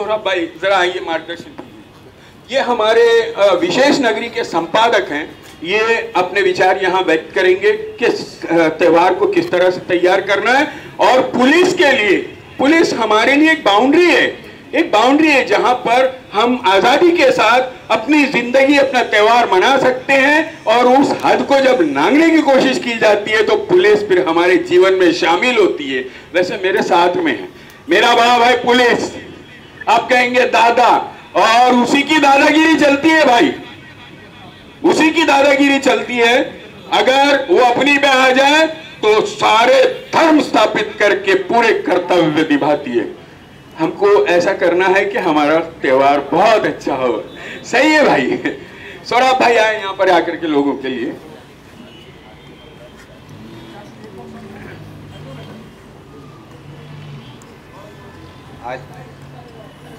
सौरभ भाई जरा आइए, मार्गदर्शन कीजिए। ये हमारे विशेष नगरी के संपादक हैं, ये अपने विचार यहाँ व्यक्त करेंगे कि त्योहार को किस तरह से तैयार करना है। और पुलिस के लिए, पुलिस हमारे लिए एक बाउंड्री है जहां पर हम आजादी के साथ अपनी जिंदगी, अपना त्योहार मना सकते हैं। और उस हद को जब लांघने की कोशिश की जाती है तो पुलिस फिर हमारे जीवन में शामिल होती है। वैसे मेरे साथ में है मेरा बड़ा भाई पुलिस, आप कहेंगे दादा, और उसी की दादागिरी चलती है भाई, उसी की दादागिरी चलती है। अगर वो अपनी में आ जाए तो सारे धर्म स्थापित करके पूरे कर्तव्य निभाती है। हमको ऐसा करना है कि हमारा त्योहार बहुत अच्छा हो। सही है भाई। सौरभ भाई आए यहाँ पर आकर के लोगों के लिए। आज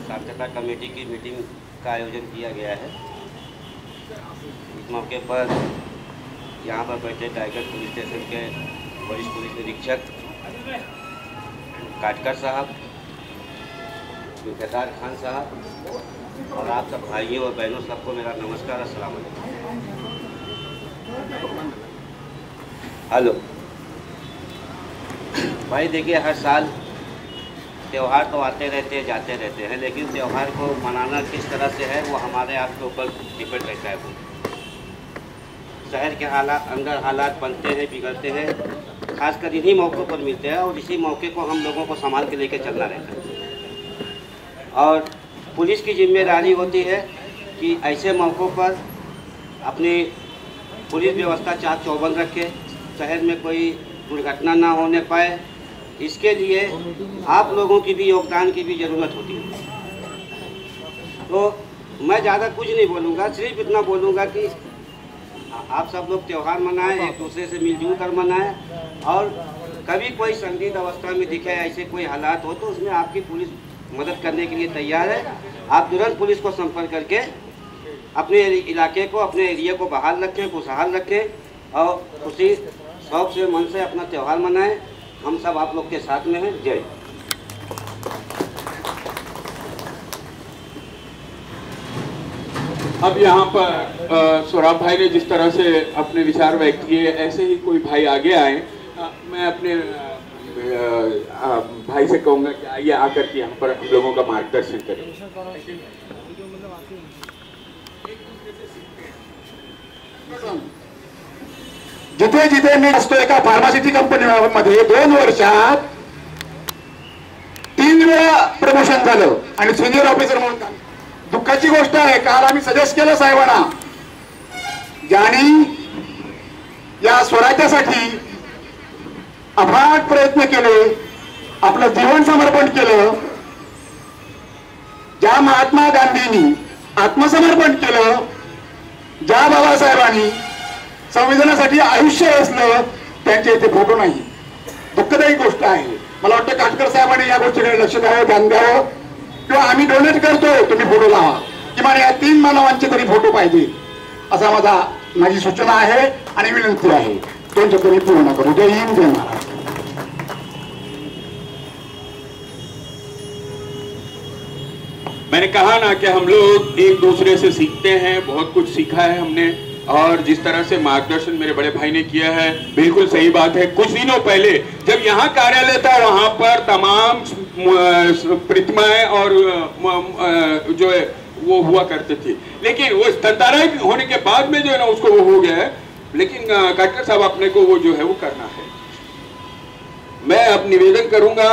साक्षरता कमेटी की मीटिंग का आयोजन किया गया है। इस मौके पर यहाँ पर बैठे टाइगर पुलिस स्टेशन के वरिष्ठ पुलिस निरीक्षक काटकर साहब, जुल्फ़िकार खान साहब और आप सब भाइयों और बहनों सबको मेरा नमस्कार, अस्सलाम वालेकुम। हेलो भाई, देखिए हर साल त्यौहार तो आते रहते हैं जाते रहते हैं, लेकिन त्यौहार को मनाना किस तरह से है वो हमारे आपके ऊपर डिपेंड रहता है। शहर के हालात, अंदर हालात बनते हैं, बिगड़ते हैं, खासकर इन्हीं मौक़ों पर मिलते हैं और इसी मौके को हम लोगों को संभाल के लेके चलना रहता है। और पुलिस की जिम्मेदारी होती है कि ऐसे मौक़ों पर अपनी पुलिस व्यवस्था चाक चौबंद रखे, शहर में कोई दुर्घटना ना होने पाए। इसके लिए आप लोगों की भी योगदान की भी ज़रूरत होती है। तो मैं ज़्यादा कुछ नहीं बोलूँगा, सिर्फ इतना बोलूँगा कि आप सब लोग त्यौहार मनाएं, एक दूसरे से मिलजुल कर मनाएं। और कभी कोई संदिग्ध अवस्था में दिखे, ऐसे कोई हालात हो तो उसमें आपकी पुलिस मदद करने के लिए तैयार है। आप तुरंत पुलिस को संपर्क करके अपने इलाके को, अपने एरिया को बहाल रखें, खुशहाल रखें और खुशी शौक से मन से अपना त्यौहार मनाएं। हम सब आप लोग के साथ में हैं। जय। अब यहाँ पर सौरभ भाई ने जिस तरह से अपने विचार व्यक्त किए, ऐसे ही कोई भाई आगे आए। मैं अपने भाई से कहूँगा कि आइए आकर के यहाँ पर हम लोगों का मार्गदर्शन करें। जिथे जिथे मी असतो एका फार्मासिटी कंपनीमध्ये 2 वर्षात 3 वेळा प्रमोशन झालं आणि सिनियर ऑफिसर म्हणून काम। दुःखाची गोष्ट आहे, काल आम्ही सजेस्ट केलं साहेबांना, ज्यांनी या स्वराज्यासाठी अफाट प्रयत्न केले, आपलं जीवन समर्पण केलं, ज्या महात्मा गांधींनी आत्मसमर्पण केलं, ज्या बाबासाहेबांनी संविधानासाठी आयुष्य असलं, त्यांचे इथे फोटो नाही। दुःखदायी गोष्ट आहे। मला वाटतं काटकर साहेबांनी या गोष्टीकडे लक्ष द्यावं, ध्यान द्यावं, किंवा आम्ही डोनेट करतो, तुम्ही फोटो लावा, किंवा या 3 मानवांचे तरी फोटो पाहिजे, असा माझी सूचना आहे आणि विनंती आहे। त्यांच्या तरी पूर्ण करू। जय हिंद, जय महाराष्ट्र। मैंने कहा ना कि हम लोग एक दूसरे से सीखते हैं, बहुत कुछ सीखा है हमने। और जिस तरह से मार्गदर्शन मेरे बड़े भाई ने किया है, बिल्कुल सही बात है। कुछ दिनों पहले जब यहाँ कार्यालय था, वहाँ पर तमाम प्रतिमाएं और जो है वो हुआ करते थे, लेकिन वो धनतेरस होने के बाद में जो है ना उसको वो हो गया है। लेकिन काटकर साहब अपने को वो जो है वो करना है। मैं अब निवेदन करूंगा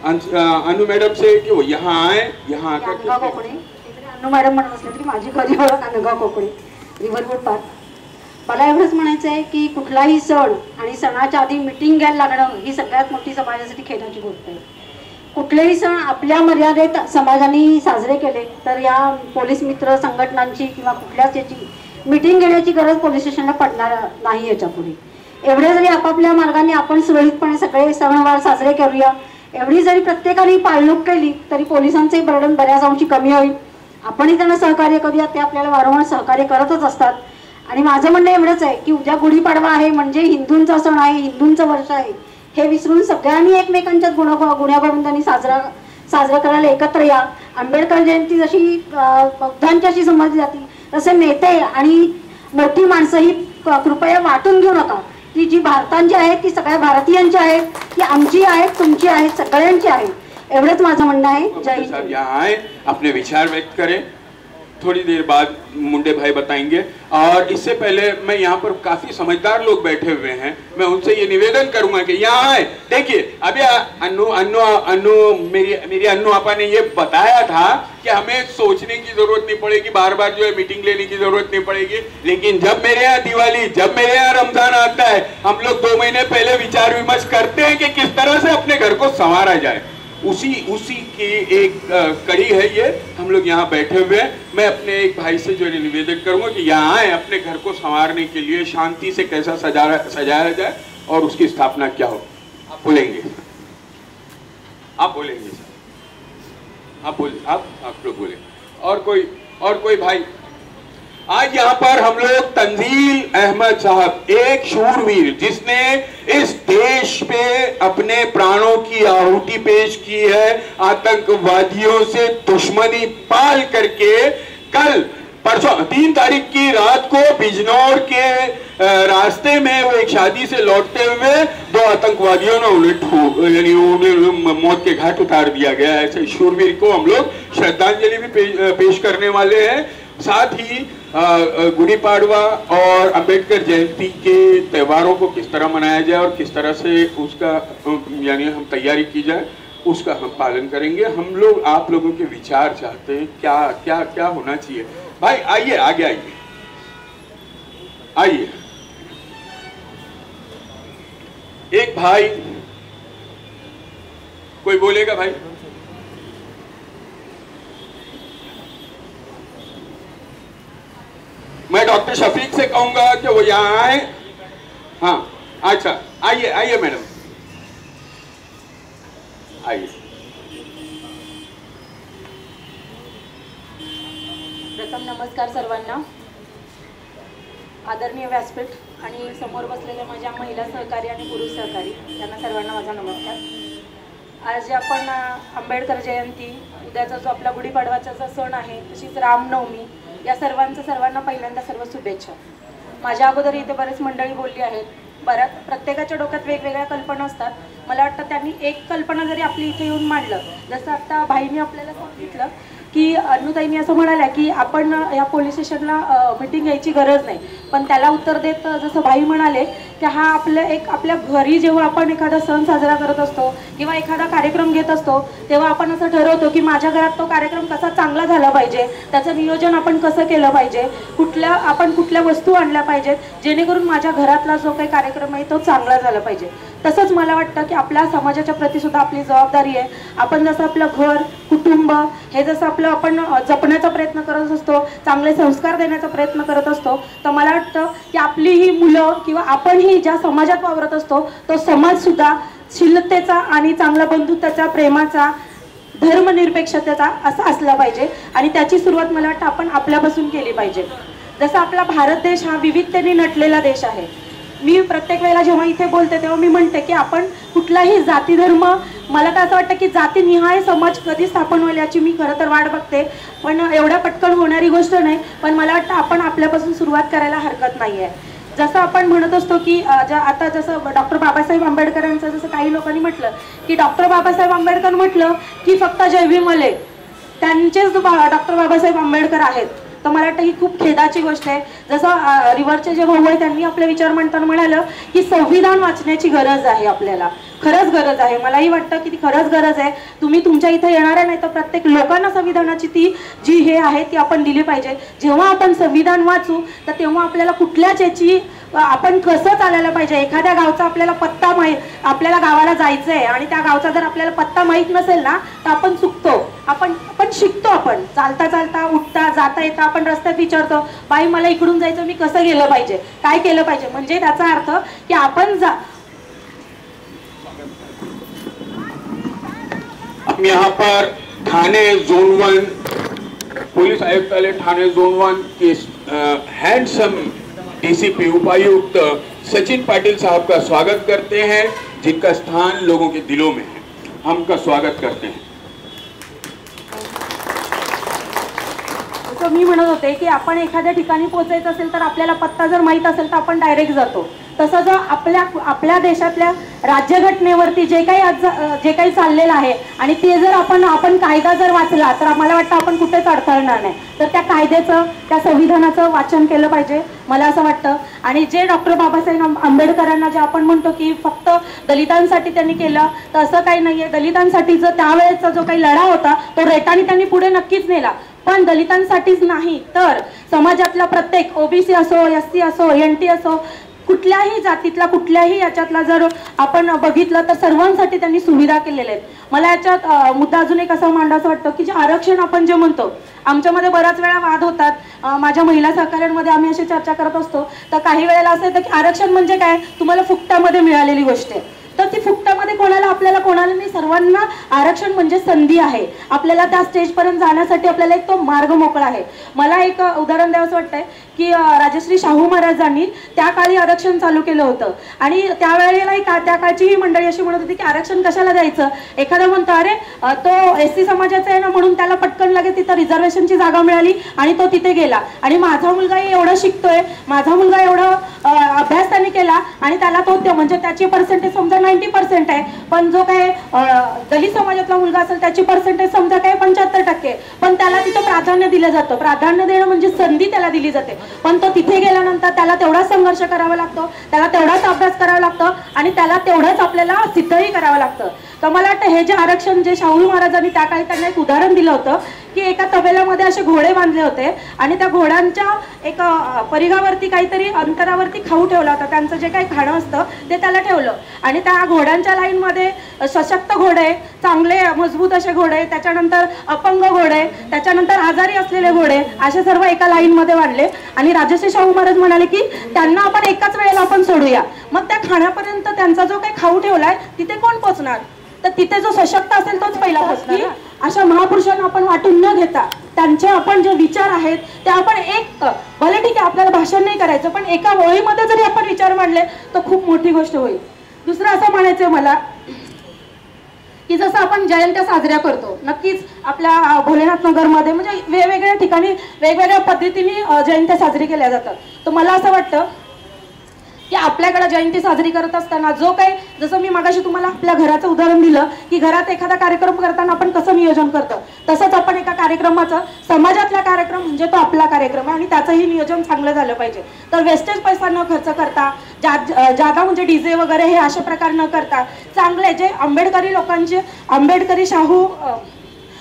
अनु मैडम से कि वो यहाँ आए, यहाँ आकर अनु मॅडम म्हणत असले तरी माझी कधी ओळख अनगा कोकणी, रिव्हरवूड पार्क। मला एवढंच म्हणायचं आहे की कुठलाही सण आणि सणाच्या आधी मीटिंग घ्यायला लागणं ही सगळ्यात मोठी समाजासाठी खेदाची गोष्ट आहे। कुठलेही सण आपल्या मर्यादेत समाजाने साजरे केले तर या पोलीस मित्र संघटनांची किंवा कुठल्याच याची मीटिंग घेण्याची गरज पोलीस स्टेशनला पडणार नाही। याच्यापुढे एवढे जरी आपापल्या मार्गाने आपण सुरळीतपणे सगळे सणवार साजरे करूया, एवढी जरी प्रत्येकाने पाळणूक केली तरी पोलिसांचे बर्डन बऱ्याच अंशी कमी होईल। आपणही त्यांना सहकार्य करूया, ते आपल्याला वारंवार सहकार्य करतच असतात। आणि माझं म्हणणं एवढंच आहे की उद्या गुढीपाडवा आहे म्हणजे हिंदूंचा सण आहे, हिंदूंचं वर्ष आहे, हे विसरून सगळ्यांनी एकमेकांच्या गुण्यागोविंदांनी साजरा साजरा करायला एकत्र या. आंबेडकर जयंती जशी बौद्धांच्याशी समजली जाते तसे नेते आणि मोठी माणसं ही कृपया वाटून घेऊ नका. ती जी भारतांची आहेत ती सगळ्या भारतीयांची आहेत, ती आमची आहेत, तुमची आहेत, सगळ्यांची आहेत. एवढंच माझं म्हणणं आहे. जय हिंद. यहाँ आए, अपने विचार व्यक्त करें. थोड़ी देर बाद मुंडे भाई बताएंगे. और इससे पहले मैं यहाँ पर काफी समझदार लोग बैठे हुए हैं, मैं उनसे ये निवेदन करूंगा कि यहाँ आए. देखिए अभी मेरी अन्नू आपा ने ये बताया था कि हमें सोचने की जरूरत नहीं पड़ेगी, बार बार जो है मीटिंग लेने की जरूरत नहीं पड़ेगी. लेकिन जब मेरे यहाँ दिवाली, जब मेरे यहाँ रमजान आता है, हम लोग 2 महीने पहले विचार विमर्श करते हैं कि किस तरह से अपने घर को संवारा जाए. उसी की एक कड़ी है ये. हम लोग यहाँ बैठे हुए हैं. मैं अपने एक भाई से जो निवेदन करूंगा कि यहाँ आए, अपने घर को संवारने के लिए शांति से कैसा सजाया जाए और उसकी स्थापना क्या हो. आप बोलेंगे, आप बोलेंगे सर, आप लोग बोले. और कोई भाई. आज यहाँ पर हम लोग तंजील अहमद साहब, एक शूरवीर जिसने इस देश पे अपने प्राणों की आहुति पेश की है, आतंकवादियों से दुश्मनी पाल करके कल परसों 3 तारीख की रात को बिजनौर के रास्ते में वो एक शादी से लौटते हुए 2 आतंकवादियों ने उन्हें मौत के घाट उतार दिया गया. ऐसे शूरवीर को हम लोग श्रद्धांजलि भी पेश करने वाले हैं. साथ ही गुड़ी पाड़वा और अंबेडकर जयंती के त्योहारों को किस तरह मनाया जाए और किस तरह से उसका यानी हम तैयारी की जाए, उसका हम पालन करेंगे. हम लोग आप लोगों के विचार चाहते हैं, क्या क्या क्या होना चाहिए. भाई आइए, आगे आइए. एक भाई, कोई बोलेगा भाई? मैं डॉक्टर शफीक से कहूंगा कि वो यहाँ आए. हाँ अच्छा, आइए मैडम, आइए. प्रथम नमस्कार सर्वांना. आदरणीय व्यासपीठ आणि समोर बसलेल्या माझ्या महिला सहकारी आणि पुरुष सहकारी त्यांना सर्वांना माझा नमस्कार. आज आपण आंबेडकर जयंती, उद्याचा जो आपला गुढीपाडवाचा जो सण आहे, तशीच रामनवमी, या सर्वांना पहिल्यांदा सर्व शुभेच्छा. माझ्या अगोदर इथे बरेच मंडळी बोलली आहेत. प्रत्येकाच्या डोक्यात वेगवेगळ्या कल्पना असतात. मला वाटतं त्यांनी एक कल्पना जरी आपली इथे येऊन मांडलं, जसं आता भाईंनी आपल्याला सांगितलं की अन्नूताईंनी असं म्हणाल्या की आपण या पोलीस स्टेशनला मीटिंग घ्यायची गरज नाही, पण त्याला उत्तर देत जसं भाई म्हणाले की हा आपल्या घरी जेव्हा आपण एखादा सण साजरा करत असतो किंवा एखादा कार्यक्रम घेत असतो, तेव्हा आपण असं ठरवतो की माझ्या घरात तो कार्यक्रम कसा चांगला झाला पाहिजे, त्याचं नियोजन आपण कसं केलं पाहिजे, कुठल्या वस्तू आणल्या पाहिजेत जेणेकरून माझ्या घरातला जो काही कार्यक्रम आहे तो चांगला झाला पाहिजे. तसंच मला वाटतं की आपल्या समाजाच्या प्रती सुद्धा आपली जबाबदारी आहे. आपण जसं आपलं घर, कुटुंब हे जसं आपलं आपण जपण्याचा प्रयत्न करत असतो, चांगले संस्कार देण्याचा प्रयत्न करत असतो, तर मला वाटतं की आपली ही मुलं किंवा आपणही ज्या समाजात वावरत असतो तो समाज सुद्धा शीलतेचा आणि चांगला बंधुत्वाचा, प्रेमाचा, धर्मनिरपेक्षतेचा असा असला पाहिजे. आणि त्याची सुरुवात मला वाटतं आपण आपल्यापासून केली पाहिजे. जसं आपला भारत देश हा विविधतेने नटलेला देश आहे. मी प्रत्येक वेळेला जेव्हा इथे बोलते तेव्हा मी म्हणते की आपण कुठलाही जाती धर्म, मला तर असं वाटतं की जातीनिहाय समाज कधी स्थापन होईल याची मी खरं तर वाट बघते, पण एवढ्या पटकन होणारी गोष्ट नाही. पण मला वाटतं आपण आपल्यापासून सुरुवात करायला हरकत नाही आहे. जसं आपण म्हणत असतो की आता जसं डॉक्टर बाबासाहेब आंबेडकरांचं जसं काही लोकांनी म्हटलं की डॉक्टर बाबासाहेब आंबेडकर म्हटलं की फक्त जय भीमले त्यांचेच डॉक्टर बाबासाहेब आंबेडकर आहेत. तर मला वाटतं ही खूप खेदाची गोष्ट आहे. जसं रिव्हरचे जे भाऊ आहे त्यांनी आपले विचार म्हणताना म्हणालं की संविधान वाचण्याची गरज आहे, आपल्याला खरंच गरज आहे. मलाही वाटतं की ती खरंच गरज आहे. तुम्ही तुमच्या इथे येणाऱ्या नाही तर प्रत्येक लोकांना संविधानाची ती जी हे आहे ती आपण दिली पाहिजे. जेव्हा आपण संविधान वाचू तर तेव्हा आपल्याला कुठल्याच याची आपण कसं चालायला पाहिजे. एखाद्या गावचा आपल्याला पत्ता आपल्याला गावाला जायचं आहे आणि त्या गावचा जर आपल्याला पत्ता माहीत नसेल ना तर आपण चुकतो. आपण शिकतो. आपण चालता उठता जाता येता आपण रस्त्यात विचारतो, बाई मला इकडून जायचं, मी कसं गेलं पाहिजे, काय केलं पाहिजे. म्हणजे त्याचा अर्थ की आपण हम यहाँ पर थाने जोन 1 पुलिस आयुक्तालय थाने जोन 1 के हैंडसम डीसीपी उपायुक्त सचिन पाटिल साहब का स्वागत करते हैं, जिनका स्थान लोगों के दिलों में है. हम का स्वागत करते हैं. जसं मी म्हणत होते की आपण एखाद्या ठिकाणी पोहोचायचं असेल तर आपल्याला पत्ता जर माहीत असेल तर आपण डायरेक्ट जातो. तसं जर आपल्या देशातल्या राज्यघटनेवरती जे काही चाललेलं आहे आणि ते जर आपण कायदा जर वाचला तर आम्हाला वाटतं आपण कुठेच अडथळणार नाही. तर त्या कायद्याचं, त्या संविधानाचं वाचन केलं पाहिजे मला असं वाटतं. आणि जे डॉक्टर बाबासाहेब आंबेडकरांना जे आपण म्हणतो की फक्त दलितांसाठी त्यांनी केलं, तर असं काही नाहीये. दलितांसाठीचा त्यावेळेचा जो काही लढा होता तो रेटाने त्यांनी पुढे नक्कीच नेला, पण दलितांसाठीच नाही तर समाजातला प्रत्येक ओबीसी असो, एससी असो, एनटी असो, कुठल्याही जातीतला कुठल्याही याच्यातला जर आपण बघितलं तर सर्वांसाठी त्यांनी सुविधा केलेल्या आहेत. मला याच्यात मुद्दा अजून एक असा मांडावं वाटतं की जे आरक्षण आपण जे म्हणतो, आमच्यामध्ये बऱ्याच वेळा वाद होतात. माझ्या महिला सहकार्यांमध्ये आम्ही अशी चर्चा करत असतो. तर काही वेळेला असं येतं की आरक्षण म्हणजे काय, तुम्हाला फुकटामध्ये मिळालेली गोष्ट आहे. तर ती फुकटामध्ये कोणाला नाही, सर्वांना आरक्षण म्हणजे संधी आहे. आपल्याला त्या स्टेजपर्यंत जाण्यासाठी आपल्याला एक तो मार्ग मोकळा आहे. मला एक उदाहरण द्यावंसं वाटतंय की राजश्री शाहू महाराजांनी त्या काळी आरक्षण चालू केलं होतं आणि त्यावेळेला त्या काळची ही मंडळी अशी म्हणत होती की आरक्षण कशाला द्यायचं. एखादा म्हणतो अरे तो एससी समाजाचा आहे ना म्हणून त्याला पटकन लगेच तिथं रिझर्वेशनची जागा मिळाली आणि तो तिथे गेला. आणि माझा मुलगाही एवढं शिकतोय, माझा मुलगा एवढा अभ्यास त्यांनी केला आणि त्याला तो म्हणजे त्याची पर्सेंटेज समजा 90% आहे, पण जो काय दलित समाजातला मुलगा असेल त्याची पर्सेंटेज समजा काय 75%, पण त्याला तिथं प्राधान्य दिलं जातं. प्राधान्य देणं म्हणजे संधी त्याला दिली जाते, पण तो तिथे गेल्यानंतर त्याला तेवढाच संघर्ष करावा लागतो, त्याला तेवढाच अभ्यास करावा लागतो आणि त्याला तेवढंच आपल्याला सिद्धही करावं लागतं. तर मला वाटतं हे जे आरक्षण जे शाहू महाराजांनी त्या काळी त्यांना एक उदाहरण दिलं होतं की एका तबेल्यामध्ये असे घोडे बांधले होते आणि त्या घोड्यांच्या एक परिघावरती काहीतरी अंतरावरती खाऊ ठेवला होता. त्यांचं जे काही खाणं असतं ते त्याला ठेवलं आणि त्या घोड्यांच्या लाईनमध्ये सशक्त घोडे, चांगले मजबूत असे घोडे, त्याच्यानंतर अपंग घोडे, त्याच्यानंतर आजारी असलेले घोडे, असे सर्व एका लाईनमध्ये वाढले. आणि राजश्री शाहू महाराज म्हणाले की त्यांना आपण एकाच वेळेला आपण सोडूया. मग त्या खाण्यापर्यंत त्यांचा जो काही खाऊ ठेवलाय तिथे कोण पोचणार, तर तिथे जो सशक्त असेल तोच पहिला पोचणार. अशा महापुरुषांना आपण वाटून न घेता त्यांचे आपण जे विचार आहेत ते आपण एक भले ठीक आहे आपल्याला भाषण नाही करायचं, पण एका ओळीमध्ये जरी आपण विचार मांडले तर खूप मोठी गोष्ट होईल. दुसरं असं म्हणायचंय मला की जसं आपण जयंत्या साजऱ्या करतो, नक्कीच आपल्या भोलेनाथ नगरमध्ये म्हणजे वेगवेगळ्या ठिकाणी वेगवेगळ्या पद्धतीने जयंत्या साजरी केल्या जातात. तर मला असं वाटतं की आपल्याकडे जयंती साजरी करत असताना जो काही, जसं मी मगाशी तुम्हाला आपल्या घराचं उदाहरण दिलं की घरात एखादा कार्यक्रम करताना आपण कसं नियोजन करतो, तसंच आपण एका कार्यक्रमाचं, समाजातला कार्यक्रम म्हणजे तो आपला कार्यक्रम आहे आणि त्याचंही नियोजन चांगलं झालं पाहिजे. तर वेस्टेज पैसा न खर्च करता, जादा म्हणजे डीजे वगैरे हे अशा प्रकार न करता चांगले जे आंबेडकरी लोकांचे, आंबेडकरी शाहू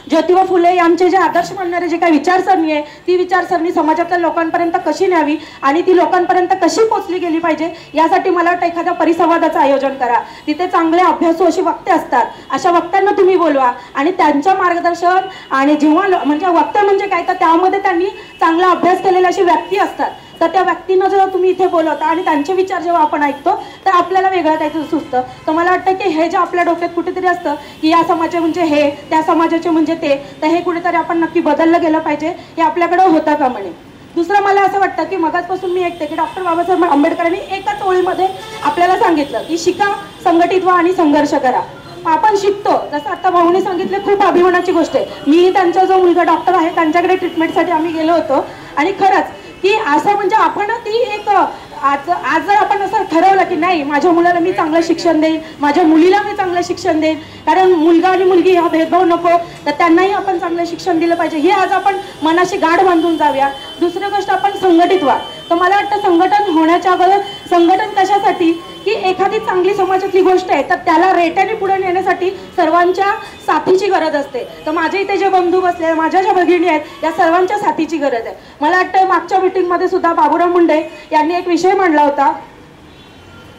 ज्योतिबा फुले यांचे जे आदर्श मानणारे जे काही विचारसरणी आहे ती विचारसरणी समाजातल्या लोकांपर्यंत कशी न्यावी आणि ती लोकांपर्यंत कशी पोचली गेली पाहिजे यासाठी मला वाटतं एखाद्या परिसंवादाचं आयोजन करा. तिथे चांगले अभ्यासू अशी वक्ते असतात, अशा वक्त्यांना तुम्ही बोलवा आणि त्यांचं मार्गदर्शन, आणि जेव्हा म्हणजे वक्ते म्हणजे काय तर त्यामध्ये त्यांनी चांगला अभ्यास केलेल्या अशी व्यक्ती असतात, तर त्या व्यक्तींना जेव्हा तुम्ही इथे बोलवता आणि त्यांचे विचार जेव्हा आपण ऐकतो तर आपल्याला वेगळं काहीतरी सुचतं. तर मला वाटतं की हे जे आपल्या डोक्यात कुठेतरी असतं की या समाजाचे म्हणजे हे, त्या समाजाचे म्हणजे ते, तर हे कुठेतरी आपण नक्की बदललं गेलं पाहिजे, हे आपल्याकडे होतं का म्हणे. दुसरं मला असं वाटतं की मगाचपासून मी ऐकते की डॉक्टर बाबासाहेब आंबेडकरांनी एकाच ओळीमध्ये आपल्याला सांगितलं की शिका, संघटित व्हा आणि संघर्ष करा. आपण शिकतो, जसं आता भाऊने सांगितले, खूप अभिमानाची गोष्ट आहे. मी त्यांचा जो मुलगा डॉक्टर आहे त्यांच्याकडे ट्रीटमेंटसाठी आम्ही गेलो होतो आणि खरंच की असं म्हणजे आपण ती एक आज जर आपण असं ठरवलं की नाही माझ्या मुलाला मी चांगलं शिक्षण देईन, माझ्या मुलीला मी चांगलं शिक्षण देईन, कारण मुलगा आणि मुलगी हा भेदभाव नको, तर त्यांनाही आपण चांगलं शिक्षण दिलं पाहिजे, हे आज आपण मनाशी गाढ बांधून जाऊया. दुसरी गोष्ट आपण संघटित व्हा. तर मला वाटतं संघटन होण्याच्या अगोदर, संघटन कशासाठी की एखादी चांगली समाजातली गोष्ट आहे तर त्याला रेट्याने पुढे नेण्यासाठी सर्वांच्या साथीची गरज असते. तर माझ्या इथे जे बंधू बसले, माझ्या ज्या भगिनी आहेत, या सर्वांच्या साथीची गरज आहे. मला वाटतं मागच्या मीटिंगमध्ये सुद्धा बाबूराव मुंडे यांनी एक विषय मांडला होता.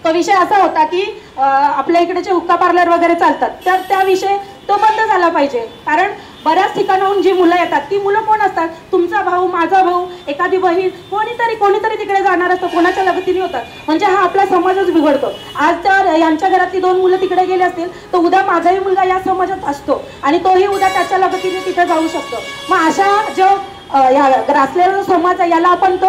तो विषय असा होता की आपल्या इकडे जे हुक्का पार्लर वगैरे चालतात तर त्या विषय तो बंद झाला पाहिजे. कारण बऱ्याच ठिकाणाहून जी मुलं येतात ती मुलं कोण असतात, तुमचा भाऊ, माझा भाऊ, एखादी बहीण, कोणीतरी तिकडे जाणार असतं, कोणाच्या लगतीने होतात, म्हणजे हा आपला समाजच बिघडतो. आज जर यांच्या घरातली 2 मुलं तिकडे गेले असतील तर उद्या माझाही मुलगा या समाजात असतो आणि तोही उद्या त्याच्या लगतीने तिथे जाऊ शकतो. मग अशा जो या ग्रासलेला समाज आहे याला आपण तो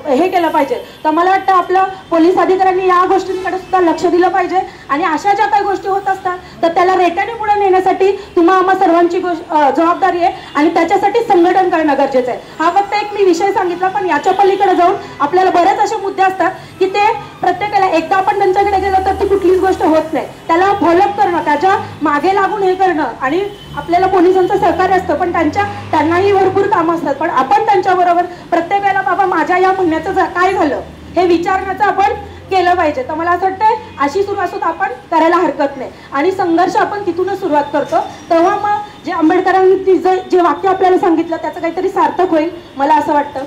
हे केलं पाहिजे. तर मला वाटतं आपलं पोलीस अधिकाऱ्यांनी या गोष्टींकडे सुद्धा लक्ष दिलं पाहिजे आणि अशा ज्या काही गोष्टी होत असतात तर त्याला रेट्याने पुढे नेण्यासाठी आम्हा सर्वांची जबाबदारी आहे आणि त्याच्यासाठी संघटन करणं गरजेचं आहे. हा फक्त एक मी विषय सांगितला, पण याच्या पलीकडे जाऊन आपल्याला बरेच असे मुद्दे असतात की ते प्रत्येकाला एकदा आपण त्यांच्याकडे गेलो तर ती कुठलीच गोष्ट होत नाही. त्याला फॉलोअप करणं, त्याच्या मागे लागून हे करणं आणि आपल्याला पोलिसांचं सहकार्य असतं पण त्यांनाही भरपूर कामं असतात. पण आपण त्यांच्याबरोबर प्रत्येक वेळेला बाबा माझ्या या म्हणण्याचं काय झालं हे विचारण्याचं आपण केलं पाहिजे. तर मला असं वाटतंय अशी सुरुवात सुद्धा आपण करायला हरकत नाही आणि संघर्ष आपण तिथूनच सुरुवात करतो. तेव्हा मग जे आंबेडकरांनी जे वाक्य आपल्याला सांगितलं त्याचं काहीतरी सार्थक होईल मला असं वाटतं.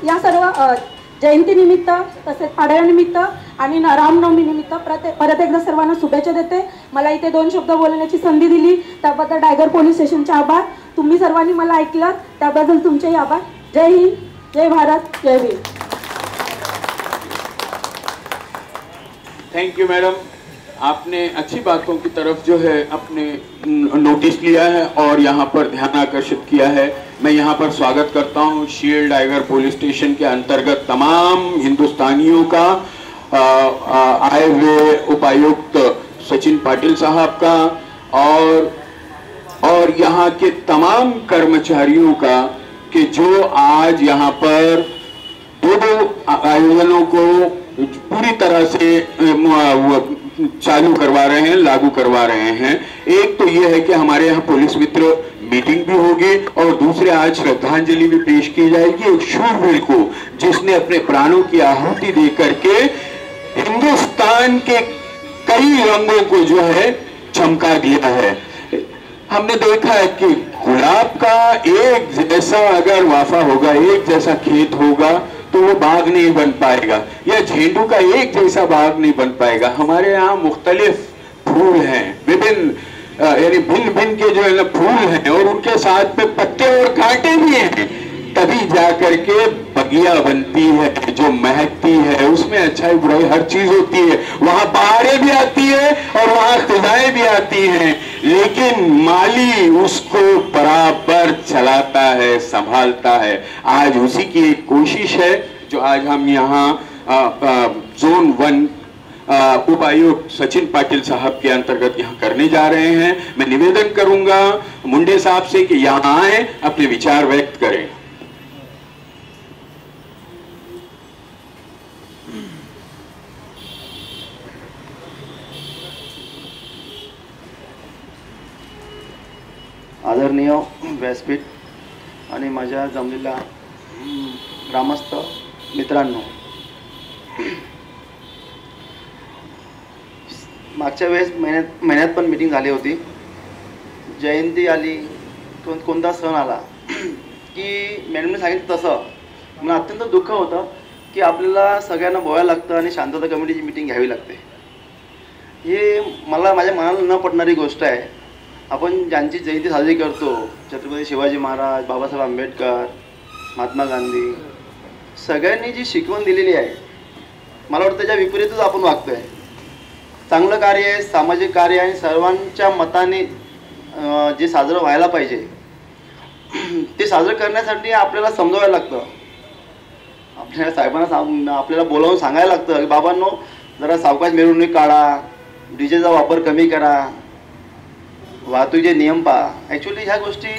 या सर्व जयंतीनिमित्त तसेच पाडव्यानिमित्त आणि रामनवमीनिमित्त परत एकदा सर्वांना शुभेच्छा देते. मला इथे 2 शब्द बोलण्याची संधी दिली त्याबद्दल डायगर पोलीस स्टेशनचे आभार. तुम्ही सर्वांनी मला ऐकलं त्याबद्दल तुमचेही आभार. जय हिंद, जय भारत, जय भीम. थैंक यू मैडम, आपने अच्छी बातों की तरफ जो है अपने नोटिस लिया है और यहाँ पर ध्यान आकर्षित किया है. मैं यहाँ पर स्वागत करता हूँ शील डाइगर पुलिस स्टेशन के अंतर्गत तमाम हिंदुस्तानियों का, आए हुए उपायुक्त सचिन पाटिल साहब का और यहाँ के तमाम कर्मचारियों का कि जो आज यहाँ पर दो आयोजनों को पूरी तरह से चालू करवा रहे हैं, लागू करवा रहे हैं. एक तो ये है कि हमारे यहाँ पुलिस मित्र मीटिंग भी होगी और दूसरे आज श्रद्धांजलि भी पेश की जाएगी एक शूरवीर को जिसने अपने प्राणों की आहुति दे करके हिंदुस्तान के कई रंगों को जो है चमका दिया है. हमने देखा है कि गुलाब का एक जैसा अगर वाफा होगा, एक जैसा खेत होगा तो वो बाग नहीं बन पाएगा, या झेंडू का एक जैसा बाग नहीं बन पाएगा. हमारे यहाँ मुख्तलिफ फूल हैं, विभिन्न यानी भिन्न भिन्न के जो है ना फूल हैं और उनके साथ में पत्ते और कांटे भी हैं, तभी जा करके बगिया बनती है जो महकती है. उसमें अच्छाई बुराई हर चीज होती है, वहां बहारें भी आती है और वहां खिजाएं भी आती हैं, लेकिन माली उसको बराबर चलाता है, संभालता है. आज उसी की एक कोशिश है जो आज हम यहाँ जोन 1 उपायुक्त सचिन पाटिल साहब के अंतर्गत यहाँ करने जा रहे हैं. मैं निवेदन करूंगा मुंडे साहब से कि यहाँ आए, अपने विचार व्यक्त करें. आदरणीय व्यासपीठ आणि माझ्या जमलेल्या ग्रामस्थ मित्रांनो, मागच्या वेळेस महिन्यात पण मीटिंग झाली होती. जयंती आली, कोणता सण आला की मॅडमने सांगितलं तसं मला अत्यंत दुःख होतं की आपल्याला सगळ्यांना बोलायला लागतं आणि शांतता कमिटीची मीटिंग घ्यावी लागते. हे मला माझ्या मनाला न पटणारी गोष्ट आहे. आपण ज्यांची जयंती साजरी करतो, छत्रपती शिवाजी महाराज, बाबासाहेब आंबेडकर, महात्मा गांधी, सगळ्यांनी जी शिकवण दिलेली आहे मला वाटतं त्याच्या विपरीतच आपण वागतो आहे. चांगलं कार्य आहे, सामाजिक कार्य आहे, सर्वांच्या मताने जे साजरं व्हायला पाहिजे ते साजरं करण्यासाठी आपल्याला समजवायला लागतं. आपल्या साहेबांना आपल्याला बोलावून सांगायला लागतं की बाबांनो जरा सावकाश मिरवणूक काढा, डीजेचा वापर कमी करा, वाहतुकीचे नियम पहा. ॲक्च्युली ह्या गोष्टी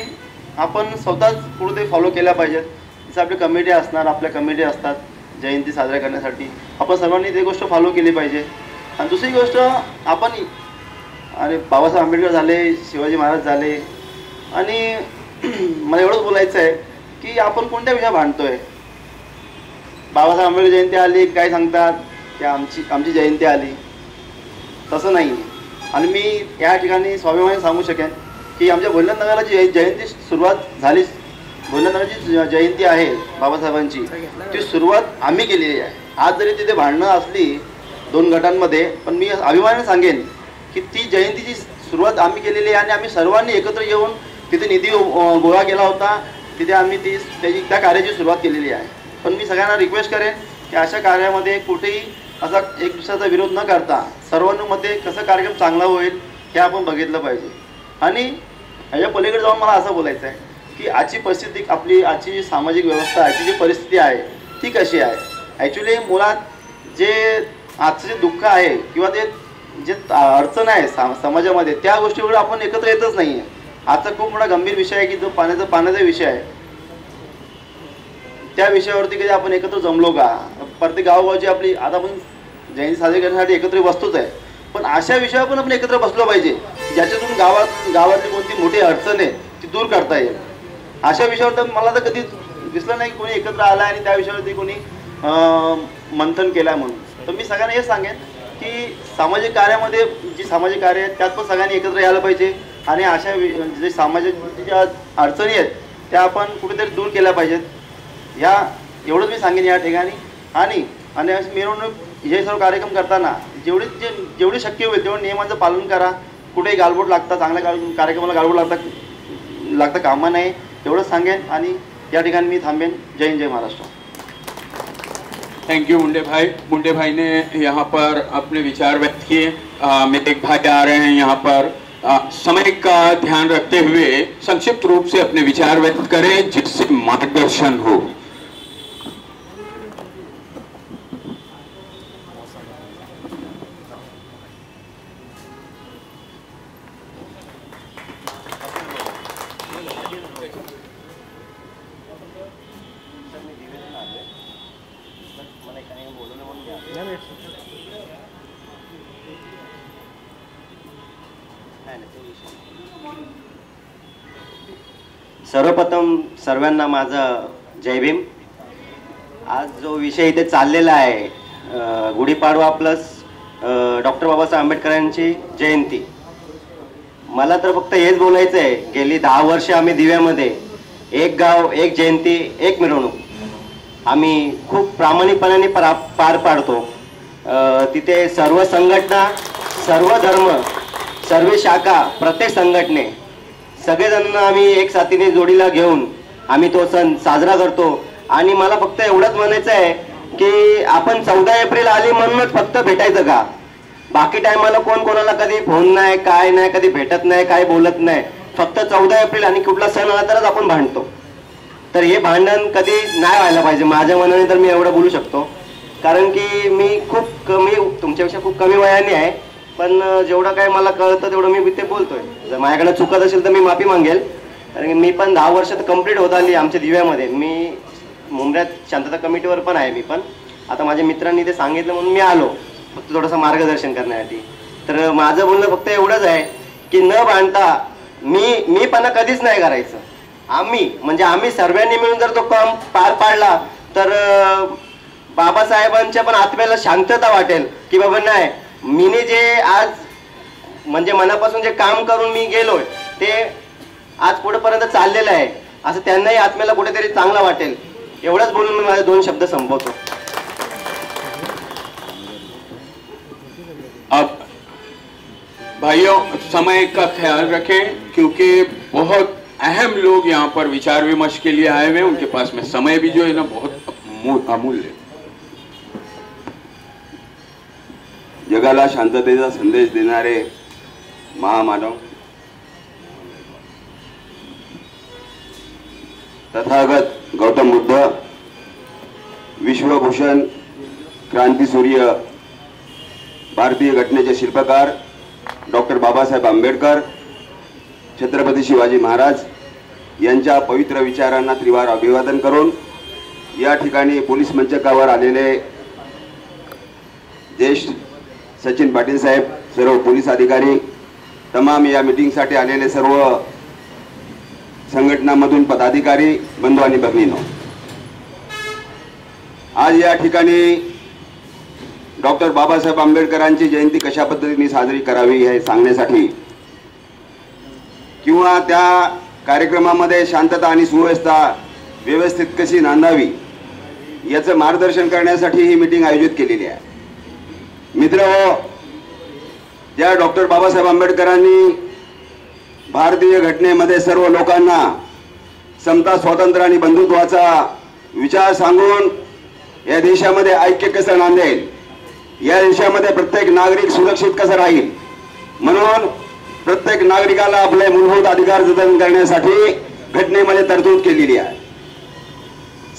आपण स्वतःच पुढे फॉलो केल्या पाहिजेत. जसं आपल्या कमिटी असणार, आपल्या कमिटी असतात जयंती साजरा करण्यासाठी, आपण सर्वांनी ते गोष्ट फॉलो केली पाहिजे. आणि दुसरी गोष्ट आपण अरे बाबासाहेब आंबेडकर झाले, शिवाजी महाराज झाले आणि मला एवढंच बोलायचं आहे की आपण कोणत्या विषयात भांडतोय. बाबासाहेब आंबेडकर जयंती आली काय सांगतात की आमची जयंती आली, तसं नाही. आणि मी या ठिकाणी स्वाभिमानी सांगू शकेन की आमच्या भोजनाथनगरला जी जयंती सुरुवात झाली, भोजनाथनगरची जयंती आहे बाबासाहेबांची, ती सुरुवात आम्ही केलेली आहे. आज जरी तिथे भांडणं असली 2 गटांमध्ये, पण मी अभिमानाने सांगेन की ती जयंतीची सुरुवात आम्ही केलेली आहे आणि आम्ही सर्वांनी एकत्र येऊन तिथे निधी गोळा केला होता. तिथे आम्ही त्या कार्याची सुरुवात केलेली आहे. पण मी सगळ्यांना रिक्वेस्ट करेन की अशा कार्यामध्ये कुठेही असा एक दुसऱ्याचा विरोध न करता सर्वांमध्ये कसं कार्यक्रम चांगला होईल हे आपण बघितलं पाहिजे. आणि ह्याच्या पलीकडे जाऊन मला असं बोलायचं आहे की आजची परिस्थिती, आपली आजची जी सामाजिक व्यवस्था, आजची जी परिस्थिती आहे ती कशी आहे. ॲक्च्युली मुळात जे आजचं जे दुःख आहे किंवा ते जे अडचण आहे समाजामध्ये, त्या गोष्टीवर आपण एकत्र येतच नाही आहे. आजचा खूप मोठा गंभीर विषय आहे की जो पाण्याचा विषय आहे, त्या विषयावरती कधी आपण एकत्र जमलो का. प्रत्येक गावोगावची आपली आता आपण जयंती साजरी करण्यासाठी एकत्र बसतोच आहे, पण अशा विषयावर पण आपण एकत्र बसलो पाहिजे ज्याच्यातून गावातली कोणती मोठी अडचण आहे ती दूर करता येईल. अशा विषयावर तर मला तर कधी दिसलं नाही कोणी एकत्र आला आणि त्या विषयावरती कोणी मंथन केलं म्हणून. तर मी सगळ्यांना हे सांगेन की सामाजिक कार्यामध्ये जी सामाजिक कार्य आहेत त्यात पण सगळ्यांनी एकत्र यायला पाहिजे आणि अशा जे सामाजिक ज्या अडचणी आहेत त्या आपण कुठेतरी दूर केल्या पाहिजेत. एवढंच मी सांगेन या ठिकाणी. आणि मिरवणूक हे सर्व कार्यक्रम करताना जेवढी शक्य होईल तेवढं नियमांचं पालन करा. कुठेही गालबोट लागता, चांगल्या कार्यक्रमाला गालबोट लागता कामा नये, एवढंच सांगेन आणि या ठिकाणी मी थांबेन. जय हिंद, जय महाराष्ट्र. थैंक यू मुंडे भाई. मुंडे भाई ने यहाँ पर अपने विचार व्यक्त किए. मेरे एक भाई आ रहे हैं यहाँ पर, समय का ध्यान रखते हुए संक्षिप्त रूप से अपने विचार व्यक्त करें जिससे मार्गदर्शन हो. सर्वप्रथम सर्वांना माझा जय भीम. आज जो विषय इथे चाललेला आहे गुढीपाडवा प्लस डॉक्टर बाबासाहेब आंबेडकरांची जयंती, मला तर फक्त हेच बोलायचं आहे. गेली 10 वर्ष आम्ही दिव्यामध्ये एक गाव, एक जयंती, एक मिरवणूक आम्ही खूप प्रामाणिकपणाने पार पाडतो. तिथे सर्व संघटना, सर्व धर्म, सर्व शाखा, प्रत्येक संघटने सगळेजण आम्ही एक साथीने जोडीला घेऊन आम्ही तो सण साजरा करतो. आणि मला फक्त एवढंच म्हणायचं आहे की आपण 14 एप्रिल आली म्हणूनच फक्त भेटायचं का. बाकी टायमाला कोणाला कधी फोन नाही, काय नाही, कधी भेटत नाही, काय बोलत नाही. फक्त 14 एप्रिल आणि कुठला सण आला तरच आपण भांडतो. तर हे भांडण कधी नाही व्हायला पाहिजे. माझ्या मनाने तर मी एवढं बोलू शकतो, कारण की मी खूप कमी, तुमच्यापेक्षा खूप कमी वयाने आहे, पण जेवढं काय मला कळतं तेवढं मी ते बोलतोय. जर माझ्याकडे चुकत असेल तर मी माफी मागेल, कारण की मी पण 10 वर्ष तर कंप्लीट होत आली आमच्या दिव्यामध्ये. मी मुंबईत शांतता कमिटीवर पण आहे. मी पण आता माझ्या मित्रांनी ते सांगितलं म्हणून मी आलो फक्त थोडंसं मार्गदर्शन करण्यासाठी. तर माझं बोलणं फक्त एवढंच आहे की न भांडता मी पण कधीच नाही करायचं. आम्ही सर्वांनी मिळून जर तो काम पार पाडला तर बाबासाहेबांच्या पण आत्म्याला शांतता वाटेल की बाबा नाही, मीने जे आज म्हणजे मनापासून जे काम करून मी गेलोय ते आज पुढेपर्यंत चाललेलं आहे असं त्यांनाही आत्म्याला कुठेतरी चांगलं वाटेल. एवढंच बोलून मी माझे 2 शब्द संपवतो. अब भाइयों, समय का ख्याल रखें क्योंकि बहुत अहम लोग यहाँ पर विचार विमर्श के लिए आए हुए हैं. उनके पास में समय भी जो है ना बहुत अमूल्य. जगाला शांततेचा संदेश देणारे महामानव तथागत गौतम बुद्ध, विश्वभूषण, क्रांतीसूर्य, भारतीय घटनेचे शिल्पकार डॉक्टर बाबासाहेब आंबेडकर, छत्रपती शिवाजी महाराज यांच्या पवित्र विचारांना त्रिवार अभिवादन करून या ठिकाणी पोलीस मंचकावर आलेले ज्येष्ठ सचिन पाटील साहेब, सर्व पोलीस अधिकारी, तमाम या मीटिंगसाठी आलेले सर्व संघटनांमधून पदाधिकारी, बंधू आणि भगिनींनो, आज या ठिकाणी डॉक्टर बाबासाहेब आंबेडकरांची जयंती कशा पद्धतीने साजरी करावी हे सांगण्यासाठी किंवा त्या कार्यक्रमामध्ये शांतता आणि सुव्यवस्था व्यवस्थित कशी नांदावी याचं मार्गदर्शन करण्यासाठी ही मीटिंग आयोजित केलेली आहे. मित्रहो, ज्या डॉक्टर बाबासाहेब आंबेडकरांनी भारतीय घटनेमध्ये सर्व लोकांना समता, स्वातंत्र्य आणि बंधुत्वाचा विचार सांगून या देशामध्ये ऐक्य कसं नांदेल, या देशामध्ये प्रत्येक नागरिक सुरक्षित कसं राहील, म्हणून प्रत्येक नागरिकाला आपले मूलभूत अधिकार जतन करण्यासाठी घटनेमध्ये तरतूद केलेली आहे.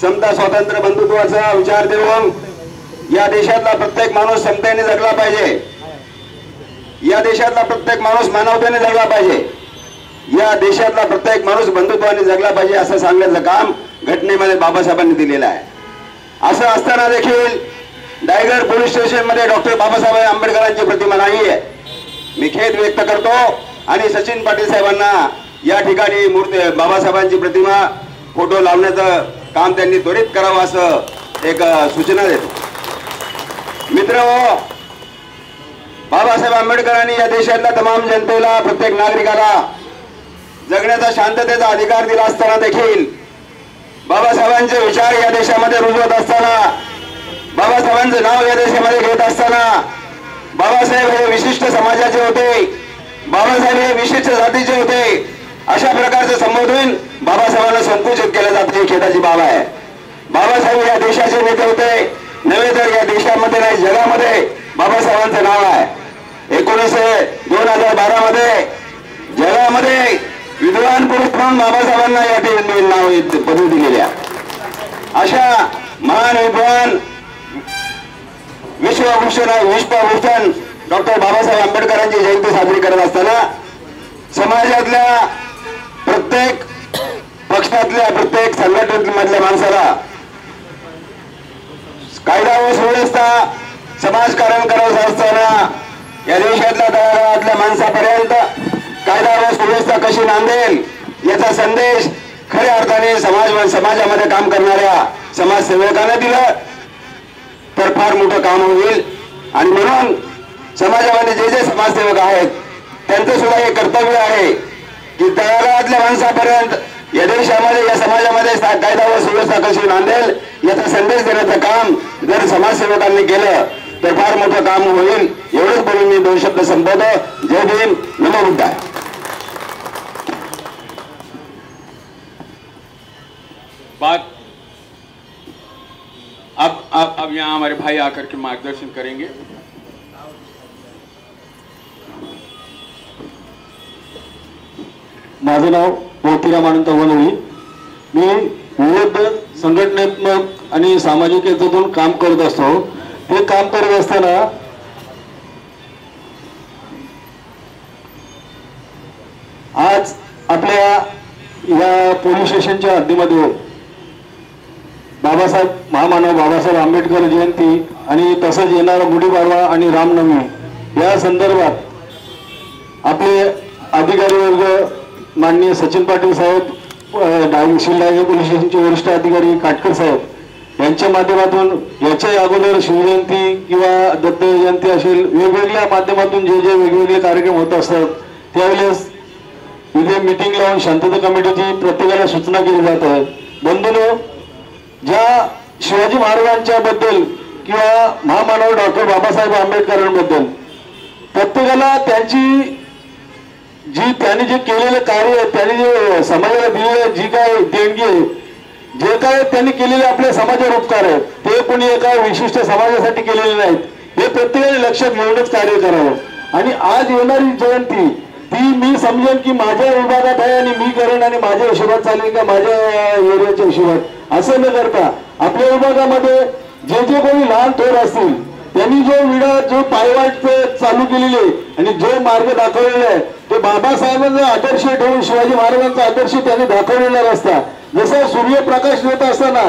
समता, स्वातंत्र्य, बंधुत्वाचा विचार देऊन या देशातला प्रत्येक माणूस समतेने जगला पाहिजे. या देशातला प्रत्येक माणूस मानवतेने जगला पाहिजे. या देशातला प्रत्येक माणूस बंधुत्वाने जगला पाहिजे असं सांगण्याचं काम घटनेमध्ये बाबासाहेबांनी दिलेलं आहे. असं असताना देखील रायगड पोलीस स्टेशन मध्ये डॉक्टर बाबासाहेब आंबेडकरांची प्रतिमा नाही आहे. मी खेद व्यक्त करतो आणि सचिन पाटील साहेबांना या ठिकाणी मूर्ती बाबासाहेबांची प्रतिमा फोटो लावण्याचं काम त्यांनी त्वरित करावं असं एक सूचना देतो. मित्रहो, बाबासाहेब आंबेडकरांनी या देशातल्या तमाम जनतेला, प्रत्येक नागरिकाला जगण्याचा, शांततेचा अधिकार दिला असताना देखील बाबासाहेबांचे विचार या देशामध्ये रुजवत असताना, बाबासाहेबांचं नाव या देशामध्ये घेत असताना, बाबासाहेब हे विशिष्ट समाजाचे होते, बाबासाहेब हे विशिष्ट जातीचे होते, अशा प्रकारचं संबोधन बाबासाहेबांना संकुचित केलं जातं ही खेदाची बाब आहे. बाबासाहेब या देशाचे नेते होते, नव्हे तर या देशामध्ये नाही जगामध्ये बाबासाहेबांचं नाव आहे. 2012 मध्ये जगामध्ये विद्वान पुरुष म्हणून बाबासाहेबांना या नाव पदवी दिलेली आहे. अशा महान विद्वान विश्वभूषण डॉक्टर बाबासाहेब आंबेडकरांची जयंती साजरी करत असताना समाजातल्या प्रत्येक पक्षातल्या, प्रत्येक संघटनेमधल्या माणसाला कायदा व सुव्यवस्था समाजकारण करायचं असताना या देशातल्या तळागाळातल्या माणसापर्यंत कायदा व सुव्यवस्था कशी नांदेल याचा संदेश खऱ्या अर्थाने समाजामध्ये काम करणाऱ्या समाजसेवकांना दिलं तर फार मोठं काम होईल. आणि म्हणून समाजामध्ये जे जे समाजसेवक आहेत त्यांचं सुद्धा हे कर्तव्य आहे की तळागाळातल्या माणसापर्यंत या देशामध्ये, या समाजामध्ये कायदा व सुव्यवस्था कशी नांदेल याचा संदेश देण्याचं काम जर समाजसेवकांनी केलं तर फार मोठं काम होईल. एवढंच बोलून मी 2 शब्द संपवतो. जय भीम, नमो बुद्धाय. बात अब यहाँ हमारे भाई आकर के मार्गदर्शन करेंगे. माझं नाव मोतीराम अनंत वनवी. मी विविध संघटनात्मक आणि सामाजिक हेतूतून काम करत असतो. हे काम करत असताना आज आपल्या या पोलीस स्टेशनच्या हद्दीमध्ये बाबासाहेब, महामानव बाबासाहेब आंबेडकर जयंती आणि तसंच येणारा गुढीपाडवा आणि रामनवमी या संदर्भात आपले अधिकारी वर्ग माननीय सचिन पाटील साहेब, शिल्लागे पोलीस स्टेशनचे वरिष्ठ अधिकारी काटकर साहेब यांच्या माध्यमातून याच्या अगोदर शिवजयंती किंवा दत्त जयंती असेल वेगवेगळ्या माध्यमातून जे जे वेगवेगळे कार्यक्रम होत असतात त्यावेळेस इथे मीटिंग लावून शांतता कमिटीची प्रत्येकाला सूचना केली जात आहे. बंधूंनो, ज्या शिवाजी महाराजांच्या बद्दल किंवा महामानव डॉक्टर बाबासाहेब आंबेडकरांबद्दल प्रत्येकाला त्यांनी जे केलेलं कार्य, त्यांनी जे समाजाला दिलेलं जी काय देणगी आहे, जे काय त्यांनी केलेले आपल्या समाजावर उपकार आहेत ते कोणी एका विशिष्ट समाजासाठी केलेले नाहीत. हे प्रत्येकाने लक्षात घेऊनच कार्य करावं. आणि आज येणारी जयंती ती मी समजेन की माझ्या विभागात आहे आणि मी करेन आणि माझ्या हिशोबात चालेल का माझ्या एरियाच्या हिशोबात असं न करता आपल्या विभागामध्ये जे जे कोणी लहान थोर असतील त्यांनी जो पायवाट चालू केलेली आहे आणि जो मार्ग दाखवलेला आहे ते बाबासाहेबांचा आदर्श ठेवून शिवाजी महाराजांचा आदर्श त्यांनी दाखवलेला रस्ता. जसं सूर्यप्रकाश येत असताना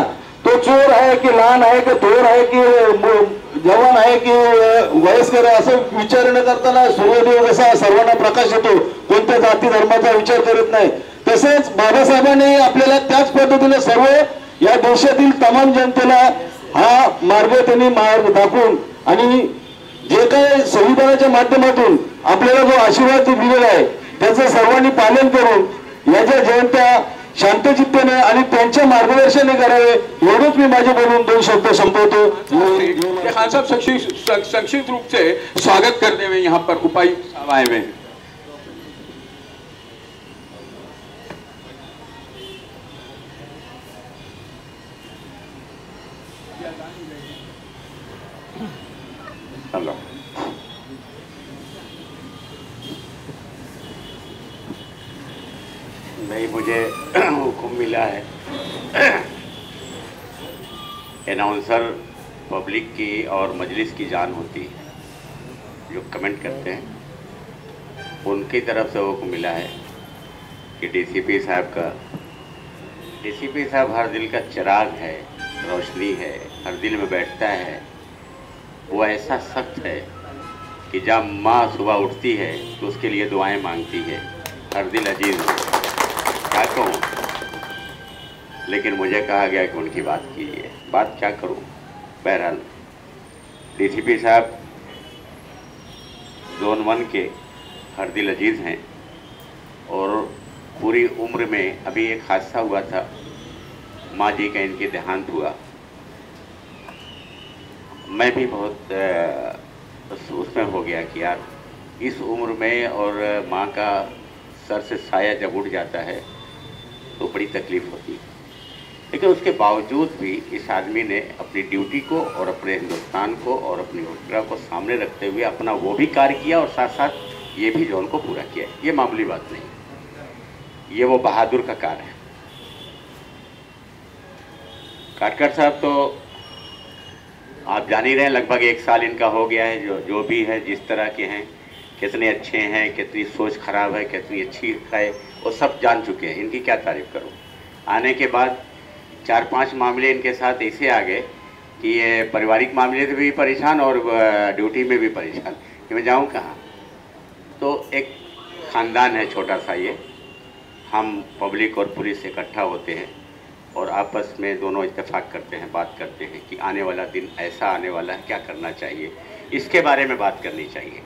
तो चोर आहे की लहान आहे की थोर आहे की जवान आहे की वयस्कर आहे असं विचार न करताना सूर्यदेव जसा सर्वांना प्रकाश येतो, कोणत्या जाती धर्माचा विचार करत नाही, तसेच बाबासाहेबांनी आपल्याला त्याच पद्धतीने सर्व या देशातील तमाम जनतेला हा मार्ग त्यांनी दाखवून आणि जे काही संविधानाच्या माध्यमातून आपल्याला जो आशीर्वाद दिलेला आहे त्याचं सर्वांनी पालन करून याच्या जयंत्या शांतचित्तेने आणि त्यांच्या मार्गदर्शनाने करावे एवढंच मी माझे बोलून 2 शब्द संपवतो. खान साहब संक्षिप्त रूप से स्वागत करते हुए यहाँ पर उपायुक्त साहब आए हुए हैं. नहीं मुझे हुक्म मिला है अनाउंसर पब्लिक की और मजलिस की जान होती है, जो कमेंट करते हैं उनकी तरफ से हुक्म मिला है कि डीसीपी साहब हर दिल का चिराग है, रोशनी है, हर दिल में बैठता है। वो ऐसा सख्त है कि जब माँ सुबह उठती है तो उसके लिए दुआएं मांगती है। हर दिल अजीज है, क्या कहूँ, लेकिन मुझे कहा गया कि उनकी बात कीजिए। बात क्या करूँ। बहरहाल डीसीपी साहब जोन 1 के हर दिल अजीज हैं और पूरी उम्र में अभी एक हादसा हुआ था, माँ जी का इनके देहांत हुआ। मैं भी बहुत उसमें हो गया कि यार इस उम्र में और माँ का सर से साया जब उठ जाता है तो बड़ी तकलीफ़ होती है। लेकिन उसके बावजूद भी इस आदमी ने अपनी ड्यूटी को और अपने हिंदुस्तान को और अपनी वोटरा को सामने रखते हुए अपना वो भी कार्य किया और साथ साथ ये भी जोन को पूरा किया। ये मामूली बात नहीं, ये वो बहादुर का कार्य है। काटकर साहब तो आप जान ही रहे हैं, लगभग 1 साल इनका हो गया है। जो भी है, जिस तरह के हैं, कितने अच्छे हैं, कितनी सोच खराब है, कितनी अच्छी है, वो सब जान चुके हैं। इनकी क्या तारीफ करूं। आने के बाद 4-5 मामले इनके साथ ऐसे आ गए कि ये पारिवारिक मामले से भी परेशान और ड्यूटी में भी परेशान कि मैं जाऊँ कहाँ। तो एक ख़ानदान है छोटा सा ये, हम पब्लिक और पुलिस इकट्ठा होते हैं और आपस में दोनों इत्तेफाक करते हैं, बात करते हैं कि आने वाला दिन ऐसा आने वाला है, क्या करना चाहिए, इसके बारे में बात करनी चाहिए।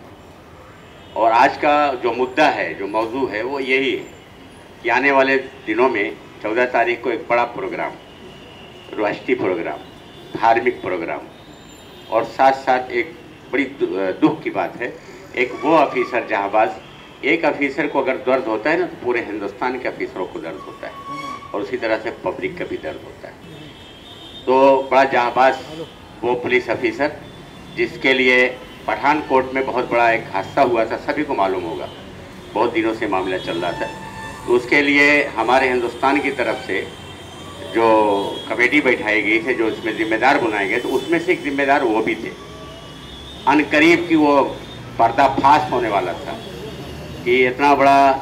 और आज का जो मुद्दा है, जो मौजू है, वो यही है कि आने वाले दिनों में 14 तारीख को एक बड़ा प्रोग्राम, राष्ट्रीय प्रोग्राम, धार्मिक प्रोग्राम, और साथ साथ एक बड़ी दुख की बात है, एक वो ऑफिसर जहाँबाज, एक ऑफिसर को अगर दर्द होता है ना तो पूरे हिंदुस्तान के ऑफिसरों को दर्द होता है और उसी तरह से पब्लिक का भी दर्द होता है। तो बड़ा जहाँबाज वो पुलिस ऑफिसर जिसके लिए पठानकोट में बहुत बड़ा एक हादसा हुआ था, सभी को मालूम होगा, बहुत दिनों से मामला चल रहा था। तो उसके लिए हमारे हिंदुस्तान की तरफ से जो कमेटी बैठाई गई थी, जो इसमें जिम्मेदार बनाए गए, तो उसमें से एक जिम्मेदार वो भी थे। अनकरीब की वो पर्दाफाश होने वाला था कि इतना बड़ा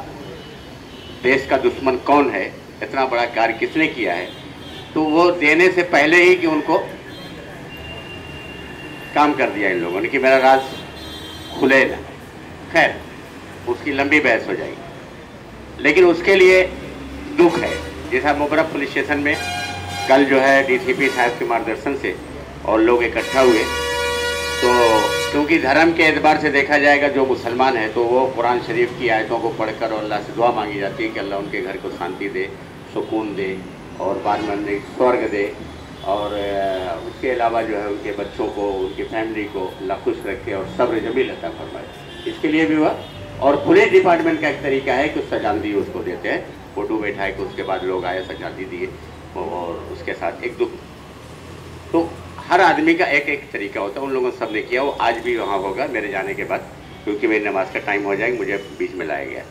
देश का दुश्मन कौन है, इतना बड़ा कार्य किसने किया है। तो वो देने से पहले ही कि उनको काम कर दिया इन लोगों ने कि मेरा राज खुले ना। खैर, उसकी लंबी बहस हो जाएगी, लेकिन उसके लिए दुख है। जैसा मोबरा पुलिस स्टेशन में कल जो है डीसीपी साहब के मार्गदर्शन से और लोग इकट्ठा हुए, तो क्योंकि धर्म के एतबार से देखा जाएगा, जो मुसलमान है तो वो कुरान शरीफ की आयतों को पढ़कर और अल्लाह से दुआ मांगी जाती है कि अल्लाह उनके घर को शांति दे, सुकून दे और बाद में स्वर्ग दे, और उसके अलावा जो है उनके बच्चों को, उनकी फैमिली को अल्लाह खुश रखे और सब्र जमील अता फरमाए। इसके लिए भी हुआ। और पुलिस डिपार्टमेंट का एक तरीका है कि सजांदी उसको देते हैं, फोटो बैठाए के उसके बाद लोग आए, सजांदी दिए और उसके साथ एक दुख। तो हर आदमी का एक एक तरीका होता है, उन लोगों ने सब ने किया। वो आज भी वहाँ होगा मेरे जाने के बाद, क्योंकि मेरी नमाज का टाइम हो जाएगा, मुझे बीच में लाया गया।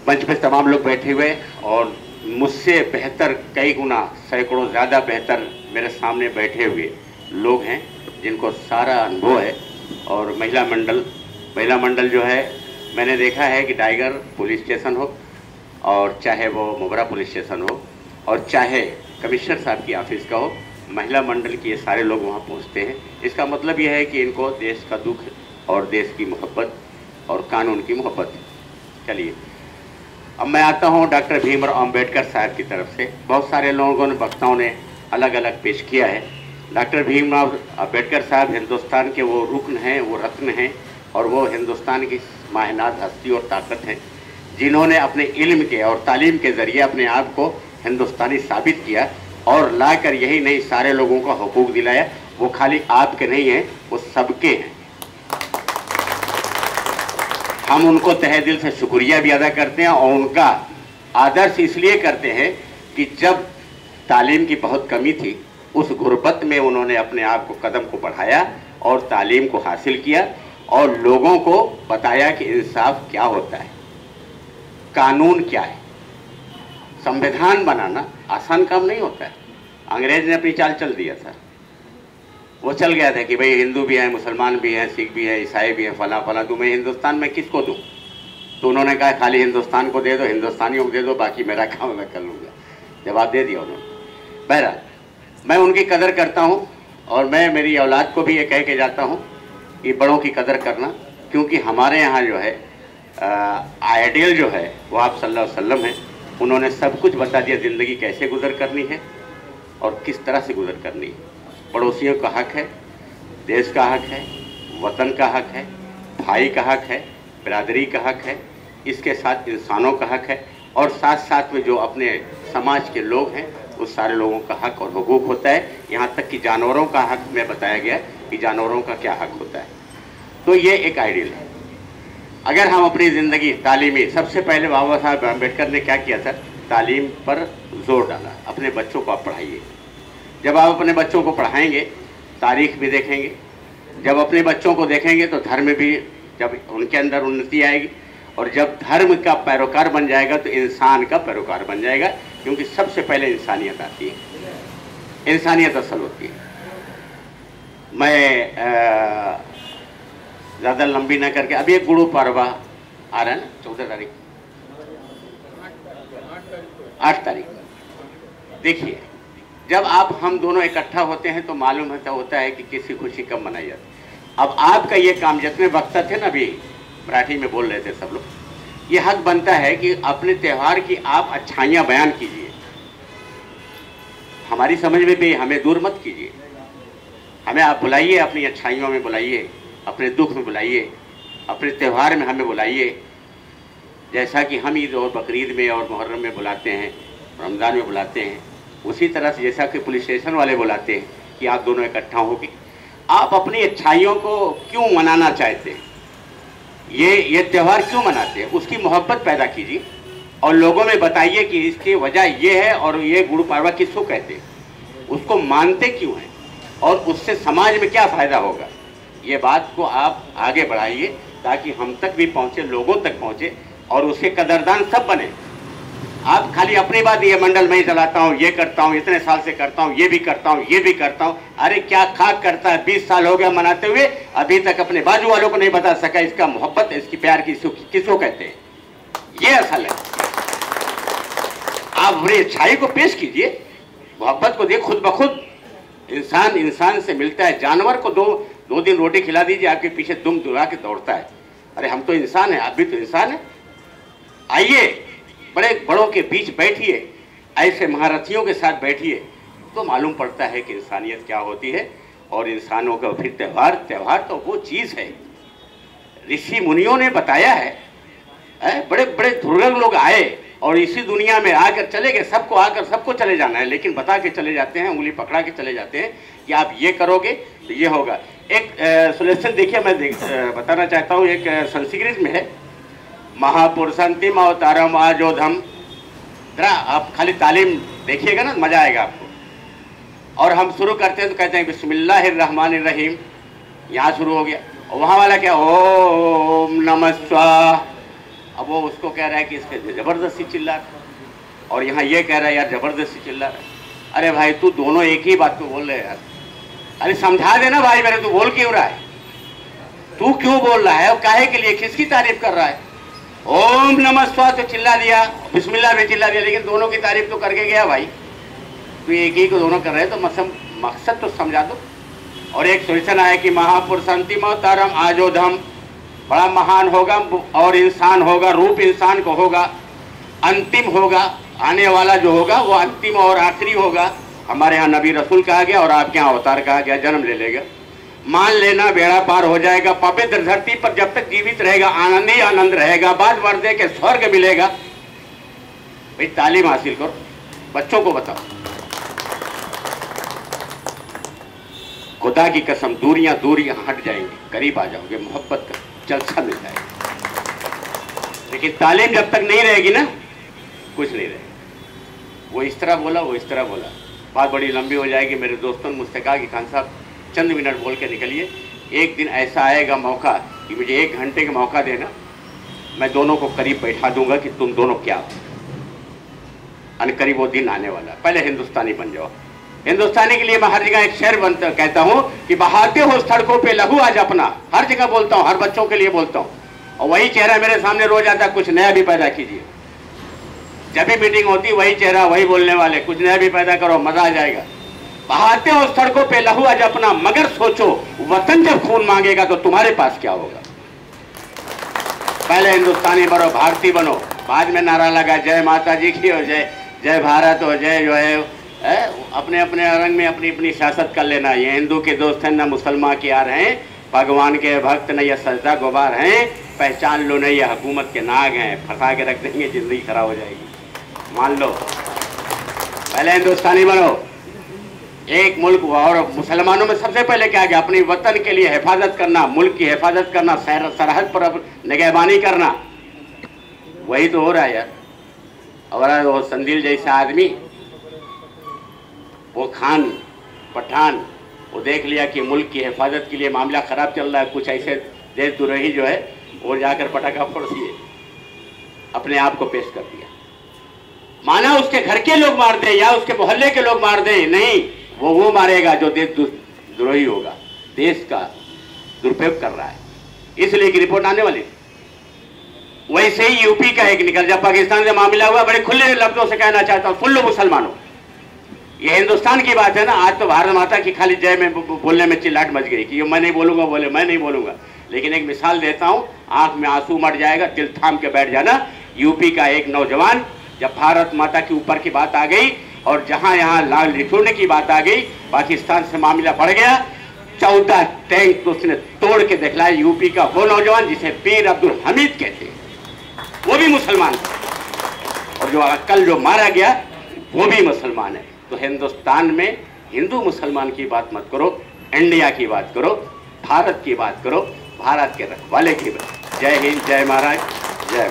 मंच पे तमाम लोग बैठे हुए और मुझसे बेहतर कई गुना, सैकड़ों ज़्यादा बेहतर मेरे सामने बैठे हुए लोग हैं जिनको सारा अनुभव है। और महिला मंडल जो है, मैंने देखा है कि टाइगर पुलिस स्टेशन हो और चाहे वो मोबरा पुलिस स्टेशन हो और चाहे कमिश्नर साहब की ऑफिस का हो, महिला मंडल के ये सारे लोग वहाँ पहुँचते हैं। इसका मतलब यह है कि इनको देश का दुख और देश की मोहब्बत और कानून की मोहब्बत। चलिए, अब मैं आता हूँ डॉक्टर भीमराव अम्बेडकर साहब की तरफ से। बहुत सारे लोगों ने, वक्ताओं ने अलग अलग पेश किया है। डॉक्टर भीमराव अम्बेडकर साहब हिंदुस्तान के वो रुकन हैं, वो रत्न हैं और वो हिंदुस्तान की मायनात हस्ती और ताकत हैं, जिन्होंने अपने इल्म के और तालीम के ज़रिए अपने आप को हिंदुस्तानी साबित किया और लाकर यही नहीं सारे लोगों को हुकूक दिलाया। वो खाली आपके नहीं हैं, वो सबके हैं। हम उनको तहे दिल से शुक्रिया भी अदा करते हैं और उनका आदर्श इसलिए करते हैं कि जब तालीम की बहुत कमी थी, उस गुर्बत में उन्होंने अपने आप को कदम को बढ़ाया और तालीम को हासिल किया और लोगों को बताया कि इंसाफ क्या होता है। कानून क्या है। संविधान बनाना आसान काम नहीं होता है। अंग्रेज ने अपनी चाल चल दिया था, वो चल गया था कि भाई हिंदू भी है, मुसलमान भी है, सिख भी है, ईसाई भी है, फला फला, तो मैं हिंदुस्तान में किसको दूँ? तो उन्होंने कहा खाली हिंदुस्तान को दे दो, हिंदुस्तानियों को दे दो, बाकी मेरा काम मैं कर लूँगा। जवाब दे दिया उन्होंने। बहरहाल मैं उनकी कदर करता हूँ और मैं मेरी औलाद को भी ये कह के जाता हूँ कि बड़ों की कदर करना, क्योंकि हमारे यहाँ जो है आइडियल जो है वो आप सल्लल्लाहु अलैहि वसल्लम है। उन्होंने सब कुछ बता दिया, ज़िंदगी कैसे गुजर करनी है और किस तरह से गुजर करनी है। पड़ोसियों का हक है, देश का हक है, वतन का हक है, भाई का हक है, बिरादरी का हक है, इसके साथ इंसानों का हक है, और साथ साथ में जो अपने समाज के लोग हैं उस सारे लोगों का हक और हुकूक होता है। यहाँ तक कि जानवरों का हक में बताया गया कि जानवरों का क्या हक होता है। तो ये एक आइडियल है। अगर हम अपनी ज़िंदगी तालीमी, सबसे पहले बाबा साहब अम्बेडकर ने क्या किया था? तालीम पर जोर डाला। अपने बच्चों को आप पढ़ाइए। जब आप अपने बच्चों को पढ़ाएंगे तारीख भी देखेंगे, जब अपने बच्चों को देखेंगे तो धर्म भी, जब उनके अंदर उन्नति आएगी, और जब धर्म का पैरोकार बन जाएगा तो इंसान का पैरोकार बन जाएगा, क्योंकि सबसे पहले इंसानियत आती है, इंसानियत असल होती है। मैं ज़्यादा लंबी ना करके, अभी एक गुरु पर्वा आ रहा है ना, 14 तारीख, 8 तारीख। देखिए, जब आप हम दोनों इकट्ठा होते हैं तो मालूम होता है कि किसी खुशी कब मनाई जाती है। अब आपका ये काम, जितने वक्ता थे ना, अभी मराठी में बोल रहे थे सब लोग, ये हक बनता है कि अपने त्यौहार की आप अच्छाइयाँ बयान कीजिए। हमारी समझ में भी हमें दूर मत कीजिए, हमें आप बुलाइए, अपनी अच्छाइयों में बुलाइए, अपने दुख में बुलाइए, अपने त्यौहार में हमें बुलाइए, जैसा कि हम ईद और बकरीद में और मुहर्रम में बुलाते हैं, रमज़ान में बुलाते हैं, उसी तरह से जैसा कि पुलिस स्टेशन वाले बुलाते हैं कि आप दोनों इकट्ठा होके आप अपनी अच्छाइयों को क्यों मनाना चाहते हैं, ये त्यौहार क्यों मनाते हैं, उसकी मोहब्बत पैदा कीजिए और लोगों में बताइए कि इसकी वजह ये है और ये गुरु पाड़वा किसको कहते हैं, उसको मानते क्यों हैं और उससे समाज में क्या फ़ायदा होगा। ये बात को आप आगे बढ़ाइए ताकि हम तक भी पहुँचे, लोगों तक पहुँचे और उसके कदरदान सब बने। आप खाली अपनी बात, ये मंडल में ही चलाता हूँ, ये करता हूँ, इतने साल से करता हूँ, ये भी करता हूँ, ये भी करता हूँ, अरे क्या खाक करता है, 20 साल हो गया मनाते हुए, अभी तक अपने बाजू वालों को नहीं बता सका इसका मोहब्बत, इसकी प्यार किसको कहते हैं। ये असल है। आप अपनी अच्छाई को पेश कीजिए, मोहब्बत को देखिए, खुद ब खुद इंसान इंसान से मिलता है। जानवर को दो दिन रोटी खिला दीजिए, आपके पीछे दुम दुरा के दौड़ता है। अरे हम तो इंसान हैं, आप भी तो इंसान हैं। आइए, बड़े बड़ों के बीच बैठिए, ऐसे महारथियों के साथ बैठिए, तो मालूम पड़ता है कि इंसानियत क्या होती है। और इंसानों का फिर त्यौहार तो वो चीज़ है, ऋषि मुनियों ने बताया है। बड़े बड़े दुर्लभ लोग आए और इसी दुनिया में आकर चले गए, सबको आकर सबको चले जाना है, लेकिन बता के चले जाते हैं, उंगली पकड़ा के चले जाते हैं कि आप ये करोगे तो ये होगा। एक सुलेशन देखिए, मैं बताना चाहता हूँ, एक संस्कृत में है, महापुरुषंतिम अवतारम आजोधम। जरा आप खाली तालीम देखिएगा ना, मजा आएगा आपको। और हम शुरू करते हैं तो कहते हैं बिस्मिल्लाहिर्रहमानिर्रहीम, यहाँ शुरू हो गया, और वहाँ वाला क्या, ओम नमः स्वाहा। अब वो उसको कह रहा है कि इसके ज़बरदस्ती चिल्ला रहा है, और यहाँ ये कह रहा है यार ज़बरदस्ती चिल्ला रहा है। अरे भाई तू दोनों एक ही बात को बोल रहे यार, अरे समझा देना भाई मेरे, तू बोल क्यों रहा है, तू क्यों बोल रहा है और काहे के लिए, किसकी तारीफ कर रहा है। ओम नमः स्वाहा तो चिल्ला दिया, बिस्मिल्लाह भी चिल्ला दिया, लेकिन दोनों की तारीफ तो करके गया भाई। तो एक ही को दोनों कर रहे हैं, तो मकसद तो समझा दो। और एक सोचना है कि महापुरुषंतिम अवतारम आजोधम, बड़ा महान होगा और इंसान होगा, रूप इंसान को होगा, अंतिम होगा, आने वाला जो होगा वो अंतिम और आखिरी होगा। हमारे यहाँ नबी रसूल कहा गया और आपके यहाँ अवतार कहा गया, जन्म ले लेगा, मान लेना बेड़ा पार हो जाएगा। पवित्र धरती पर जब तक जीवित रहेगा आनंद ही आनंद रहेगा, बाद मर्दे के स्वर्ग मिलेगा। भाई तालीम हासिल करो, बच्चों को बताओ। खुदा की कसम दूरियां हट जाएंगी, करीब आ जाओगे, मोहब्बत का जलसा मिल जाएगा। लेकिन तालीम जब तक नहीं रहेगी ना, कुछ नहीं रहेगा। वो इस तरह बोला, वो इस तरह बोला, बात बड़ी लंबी हो जाएगी। मेरे दोस्तों ने मुझसे कहा कि खान साहब चंद मिनट बोल के निकलिए, एक दिन ऐसा आएगा मौका कि मुझे 1 घंटे का मौका देना, मैं दोनों को करीब बैठा दूंगा कि तुम दोनों क्या हो। और करीब वो दिन आने वाला, पहले हिंदुस्तानी बन जाओ। हिंदुस्तानी के लिए मैं हर जगह एक शेर बनता कहता हूँ कि बहाते हो सड़कों पे लहू आज अपना, हर जगह बोलता हूँ, हर बच्चों के लिए बोलता हूँ। और वही चेहरा मेरे सामने रोज आता, कुछ नया भी पैदा कीजिए। जब भी मीटिंग होती वही चेहरा, वही बोलने वाले, कुछ नया भी पैदा करो, मजा आ जाएगा। बहाते हो सड़कों पे लहू आज अपना, मगर सोचो वतन जब खून मांगेगा तो तुम्हारे पास क्या होगा। पहले हिंदुस्तानी बनो, भारतीय बनो, बाद में नारा लगा जय माता जी की हो, जय भारत हो, जय जो है अपने अपने रंग में अपनी अपनी सियासत कर लेना। ये हिंदू के दोस्त हैं, ना मुसलमान के यार हैं, भगवान के भक्त न ये सजदा गुबार हैं, पहचान लो नहीं ये हुकूमत के नाग हैं, फंसा के रख देंगे, जिंदगी खराब हो जाएगी। मान लो, पहले हिंदुस्तानी बनो। एक मुल्क, और मुसलमानों में सबसे पहले क्या गया, अपनी वतन के लिए हिफाजत करना, मुल्क की हिफाजत करना, सरहद पर निगहबानी करना, वही तो हो रहा है यार। और वो संदिल जैसा आदमी, वो खान पठान, वो देख लिया कि मुल्क की हिफाजत के लिए मामला ख़राब चल रहा है, कुछ ऐसे देशद्रोही जो है वो जाकर पटाखा फोड़ दिए, अपने आप को पेश कर दिया। माना उसके घर के लोग मार दें या उसके मोहल्ले के लोग मार दें, नहीं, वो मारेगा जो देशद्रोही होगा, देश का दुरुपयोग कर रहा है। इसलिए की रिपोर्ट आने वाली। वैसे ही यूपी का एक निकल, जब पाकिस्तान से मामला हुआ, बड़े खुले लफ्जों से कहना चाहता हूँ, सुन लो मुसलमानों, ये हिंदुस्तान की बात है ना। आज तो भारत माता की खाली जय में बोलने में चिल्लाहट मच गई कि मैं नहीं बोलूंगा, बोले मैं नहीं बोलूंगा। लेकिन एक मिसाल देता हूँ, आंख में आंसू मर जाएगा, दिल थाम के बैठ जाना। यूपी का एक नौजवान, जब भारत माता के ऊपर की बात आ गई और जहाँ यहाँ लाल लिखोड़ने की बात आ गई, पाकिस्तान से मामला बढ़ गया, 14 टैंक तो उसने तोड़ के दिखलाया। यूपी का वो नौजवान जिसे पीर अब्दुल हमीद कहते हैं, वो भी मुसलमान था, और जो कल जो मारा गया वो भी मुसलमान है। तो हिंदुस्तान में हिंदू मुसलमान की बात मत करो, इंडिया की बात करो, भारत की बात करो, भारत के रखवाले की बात। जय हिंद, जय महाराज, जय।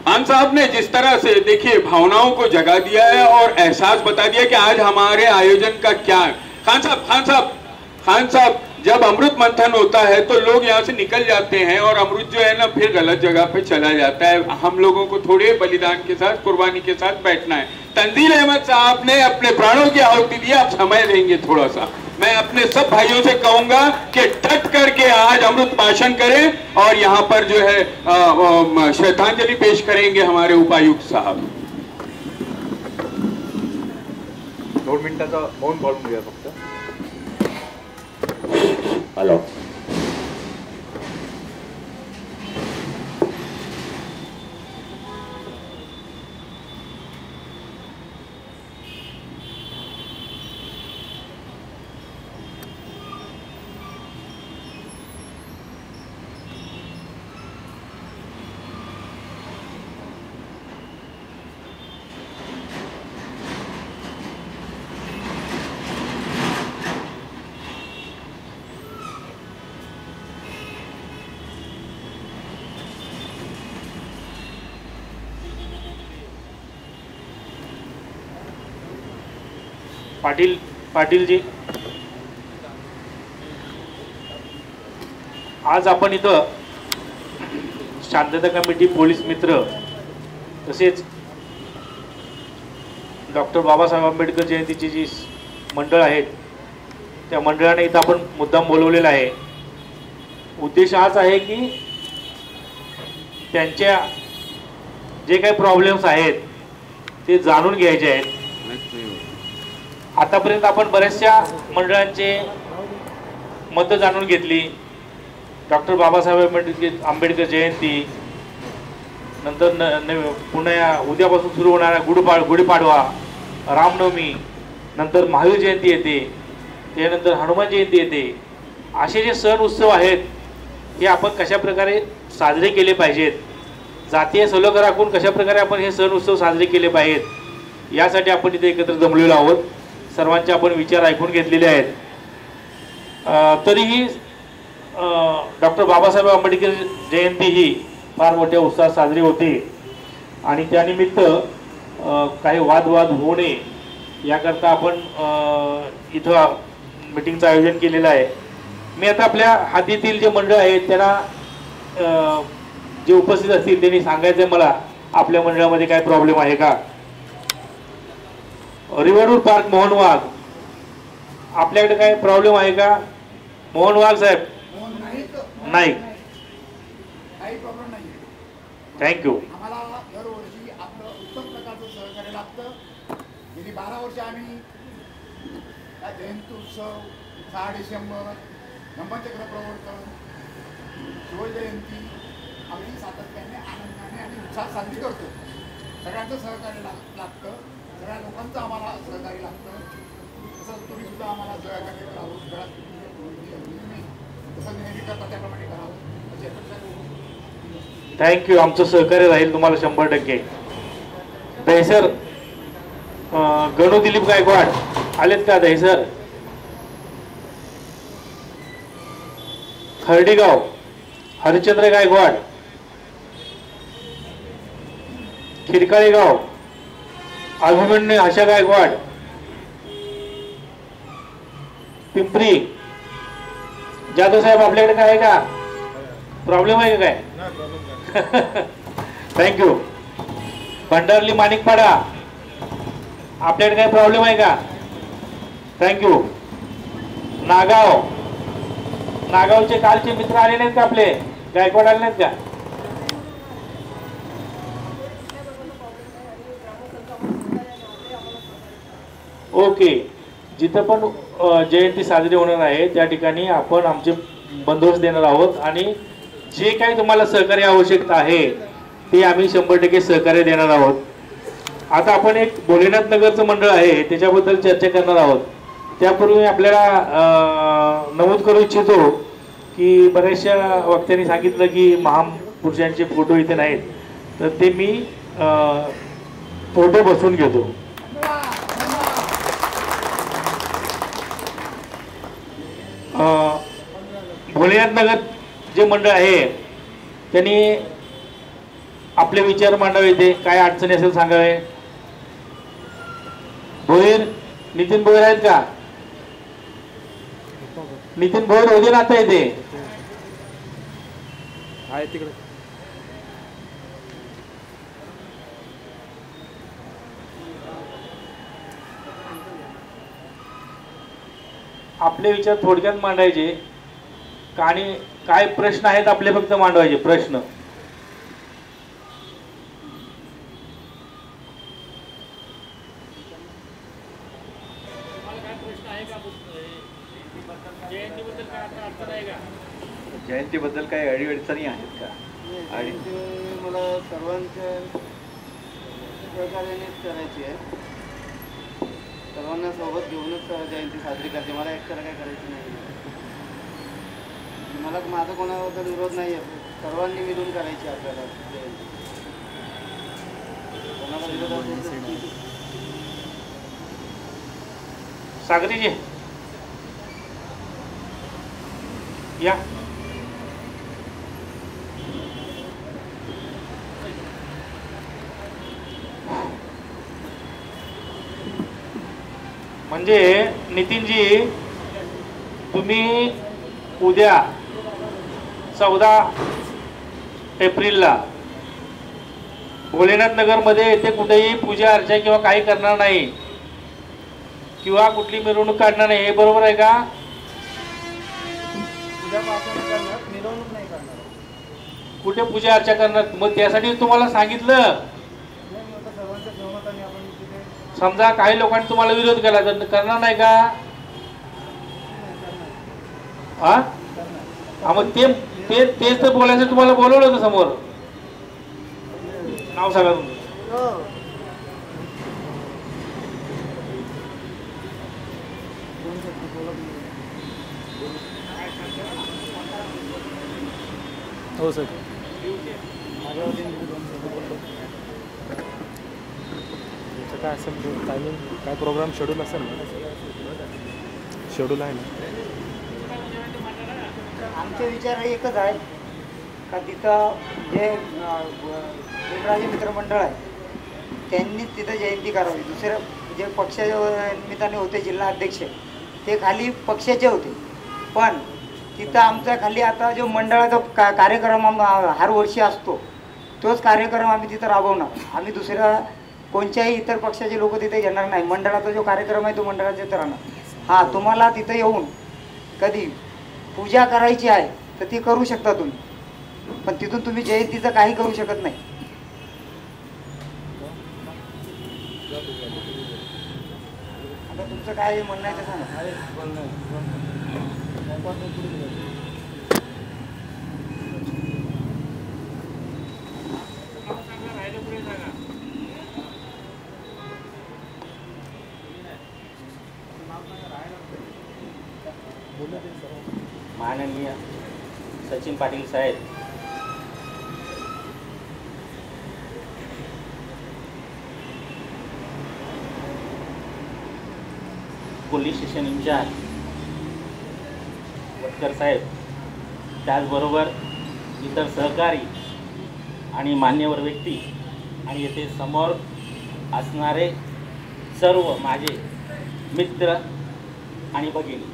खान साहब ने जिस तरह से देखिए भावनाओं को जगा दिया है और एहसास बता दिया कि आज हमारे आयोजन का क्या है। खान साहब, जब अमृत मंथन होता है तो लोग यहाँ से निकल जाते हैं और अमृत जो है ना फिर गलत जगह पे चला जाता है। हम लोगों को थोड़े बलिदान के साथ, कुर्बानी के साथ बैठना है। तंजील अहमद साहब ने अपने प्राणों की आहुति दी, आप समय देंगे थोड़ा सा। मैं अपने सब भाइयों से कहूंगा कि डट करके आज अमृत भाषण करें और यहाँ पर जो है श्रद्धांजलि पेश करेंगे हमारे उपायुक्त साहब। 2 मिनिटाचा मौन पाळून घ्या फक्त। हेलो, पाटील जी, आज आपण इथं शांतता कमिटी, पोलीस मित्र, तसेच डॉक्टर बाबासाहेब आंबेडकर जयंतीची जी मंडळ आहेत त्या मंडळाने इथं आपण मुद्दाम बोलवलेला आहे। उद्देश हाच आहे की त्यांच्या जे काही प्रॉब्लेम्स आहेत ते जाणून घ्यायचे आहेत। आतापर्यंत आपण बऱ्याचशा मंडळांचे मतं जाणून घेतली। डॉक्टर बाबासाहेब आंबेडकर जयंती नंतर पुन्हा उद्यापासून सुरू होणारा गुढीपाडवा, रामनवमी, नंतर महावीर जयंती येते, त्यानंतर हनुमान जयंती येते। असे जे सण उत्सव आहेत हे आपण कशा प्रकारे साजरे केले पाहिजेत, जातीय सलोखा राखून कशा प्रकारे आपण हे सण उत्सव साजरे केले पाहिजेत, यासाठी आपण इथे एकत्र जमलेलो आहोत। सर्वांचे आपण विचार ऐकून घेतलेले आहेत। तरीही डॉक्टर बाबासाहेब आंबेडकर जयंती ही फार मोठ्या उत्साहात साजरी होते आणि त्यानिमित्त काही वादविवाद होऊ नये याकरता आपण इथं मीटिंगचं आयोजन केलेलं आहे। मी आता आपल्या हातीतील जे मंडळ आहेत त्यांना जे उपस्थित असतील त्यांनी सांगायचं मला आपल्या मंडळामध्ये काय प्रॉब्लेम आहे का. रिव्हरवूड पार्क मोहन वाघ, आपल्याकडे काय प्रॉब्लेम आहे का मोहन वाघ साहेब? नाही, थँक्यू. आम्हाला दरवर्षी आपलं उत्तम प्रकारचं सहकार्य लागतं. गेली 12 वर्ष आम्ही जयंती उत्सव, 6 डिसेंबर, धम्मचक्र प्रवर्तन, शिवजयंती आम्ही सातत्याने आनंदाने आणि उत्साहात साजरी करतो. सगळ्यांचं सहकार्य लागतं, सगळ्या लोकांचं आम्हाला सहकार्य लागतं. तसं तुम्ही सुद्धा आम्हाला सहकार्य करावं, तसं नेहमी करता त्याप्रमाणे करावं अशी अपेक्षा. थँक्यू. आमचं सहकार्य राहील तुम्हाला 100%. दहिसर गणू दिलीप गायकवाड आलेत का? दहिसर खर्डीगाव हरिश्चंद्र गायकवाड, खिरकाळी गाव अभिमन्यू आशा गायकवाड, पिंपरी जाधव साहेब आपल्याकडे काय आहे का प्रॉब्लेम आहे का काय? थँक्यू. भंडारली माणिकपाडा आपल्याकडे काय प्रॉब्लेम आहे का? थँक्यू. नागाव, नागावचे कालचे मित्र आले नाहीत का आपले गायकवाड आले नाहीत का? ओके. जिथं पण जयंती साजरी होणार आहे त्या ठिकाणी आपण आमचे बंदोबस्त देणार आहोत आणि जे काही तुम्हाला सहकार्य आवश्यकता आहे ते आम्ही 100% सहकार्य देणार आहोत. आता आपण एक भोलेनाथ नगरचं मंडळ आहे त्याच्याबद्दल चर्चा करणार आहोत. त्यापूर्वी आपल्याला नमूद करू इच्छितो की बऱ्याचशा वक्त्यांनी सांगितलं की महापुरुषांचे फोटो इथे नाहीत, तर ते मी फोटो बसवून घेतो. भोलेनाथ नगर जे मंडळ आहे त्यांनी आपले विचार मांडावे, इथे काय अडचणी असेल सांगावे. भोईर नितीन भोईर आहेत का? नितीन भोईर होते ना आता इथे? आहे तिकडे. आपले विचार थोडक्यात मांडायचे आणि काय प्रश्न आहेत आपले फक्त मांडवायचे प्रश्न. जयंतीबद्दल काही अडीअडचणी आहेत का? आणि मला सर्वांच्या सहकार्यानेच करायची आहे. सर्वांना सोबत घेऊनच जयंती साजरी करते. मला एकट्याला काय करायची नाही. मला माझा कोणाबद्दल विरोध नाही आहे. सर्वांनी मिळून करायची आपल्याला जयंती. कोणाला विरोध असेल सागरीजी या. म्हणजे नितीनजी तुम्ही उद्या 14 एप्रिलला भोलेनाथ नगरमध्ये येथे कुठेही पूजा अर्चा किंवा काही करणार नाही किंवा कुठली मिरवणूक काढणार नाही, हे बरोबर आहे का? मिरवणूक नाही करणार. कुठे पूजा अर्चा करणार? मग त्यासाठी तुम्हाला सांगितलं. समजा काही लोकांनी तुम्हाला विरोध केला तर करणार नाही का? हा मग तेच तर बोलायचं तुम्हाला बोलवलं होतं समोर. नाव सांगा तुमचं. हो सर. काय असेल टायमिंग, काय प्रोग्राम शेड्यूल असेल ना? शेड्यूल आहे ना? आमचे विचार हे एकच आहेत का तिथं जे देवराजी मित्रमंडळ आहे त्यांनी तिथं जयंती करावी. दुसरं जे पक्षाच्या निमित्ताने होते जिल्हा अध्यक्ष ते खाली पक्षाचे होते, पण तिथं आमच्या खाली आता जो मंडळाचा कार्यक्रम हर वर्षी असतो तोच कार्यक्रम आम्ही तिथं राबवणार. आम्ही दुसऱ्या कोणत्याही इतर पक्षाचे लोक तिथे घेणार नाही. मंडळाचा जो कार्यक्रम आहे तो मंडळाच्या इथं राहणार. हां, तुम्हाला तिथं येऊन कधी पूजा करायची आहे तर ती करू शकता तुम्ही, पण तिथून तुम्ही जयंतीचं काही करू शकत नाही. आता तुमचं काय म्हणणं आहे ते सांगा. माननीय सचिन पाटील साहेब, पोलीस स्टेशन इंचार्ज वटकर साहेब, त्याचबरोबर इतर सहकारी आणि मान्यवर व्यक्ती आणि येथे समोर असणारे सर्व माझे मित्र आणि भगिनी,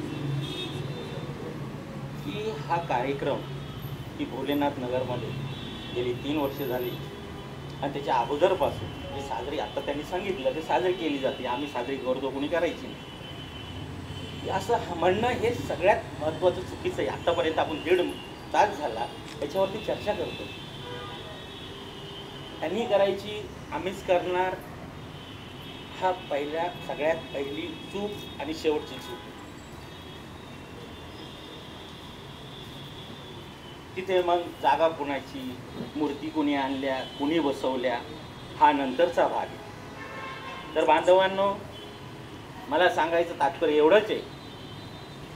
की हा कार्यक्रम की भोलेनाथ नगरमध्ये गेली 3 वर्षे झाली आणि त्याच्या अगोदरपासून जी साजरी आता त्यांनी सांगितलं ते साजरी केली जाते, आम्ही साजरी करतो, कोणी करायची नाही असं म्हणणं हे सगळ्यात महत्त्वाचं चुकीचं आहे. आतापर्यंत आपण 1.5 तास झाला याच्यावरती चर्चा करतो. त्यांनी करायची आम्हीच करणार हा सगळ्यात पहिली चूक आणि शेवटची चूक. तिथे मग जागा कुणाची, मूर्ती कुणी आणल्या, कुणी बसवल्या, हा नंतरचा भाग आहे. तर बांधवांनो, मला सांगायचं तात्पर्य एवढंच आहे,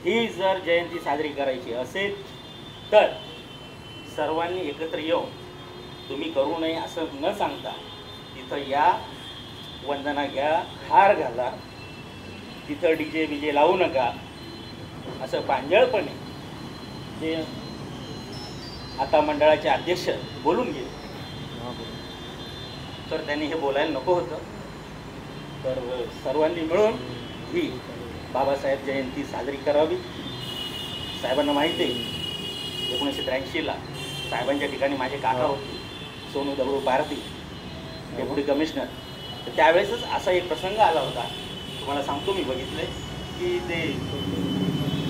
ही जर जयंती साजरी करायची असेल तर सर्वांनी एकत्र येऊन, तुम्ही करू नये असं न सांगता तिथं या, वंदना घ्या, हार घाला, तिथं DJ बिजे लावू नका असं प्रांजळपणे ते आता मंडळाचे अध्यक्ष बोलून गेले. तर त्यांनी हे बोलायला नको होतं. तर सर्वांनी मिळून ही बाबासाहेब जयंती साजरी करावी. साहेबांना माहिती आहे 1983ला साहेबांच्या ठिकाणी माझे काका होते, सोनू दगडू पारधी, डेप्युटी कमिशनर. तर त्यावेळेसच असा एक प्रसंग आला होता, तुम्हाला सांगतो, मी बघितलंय की ते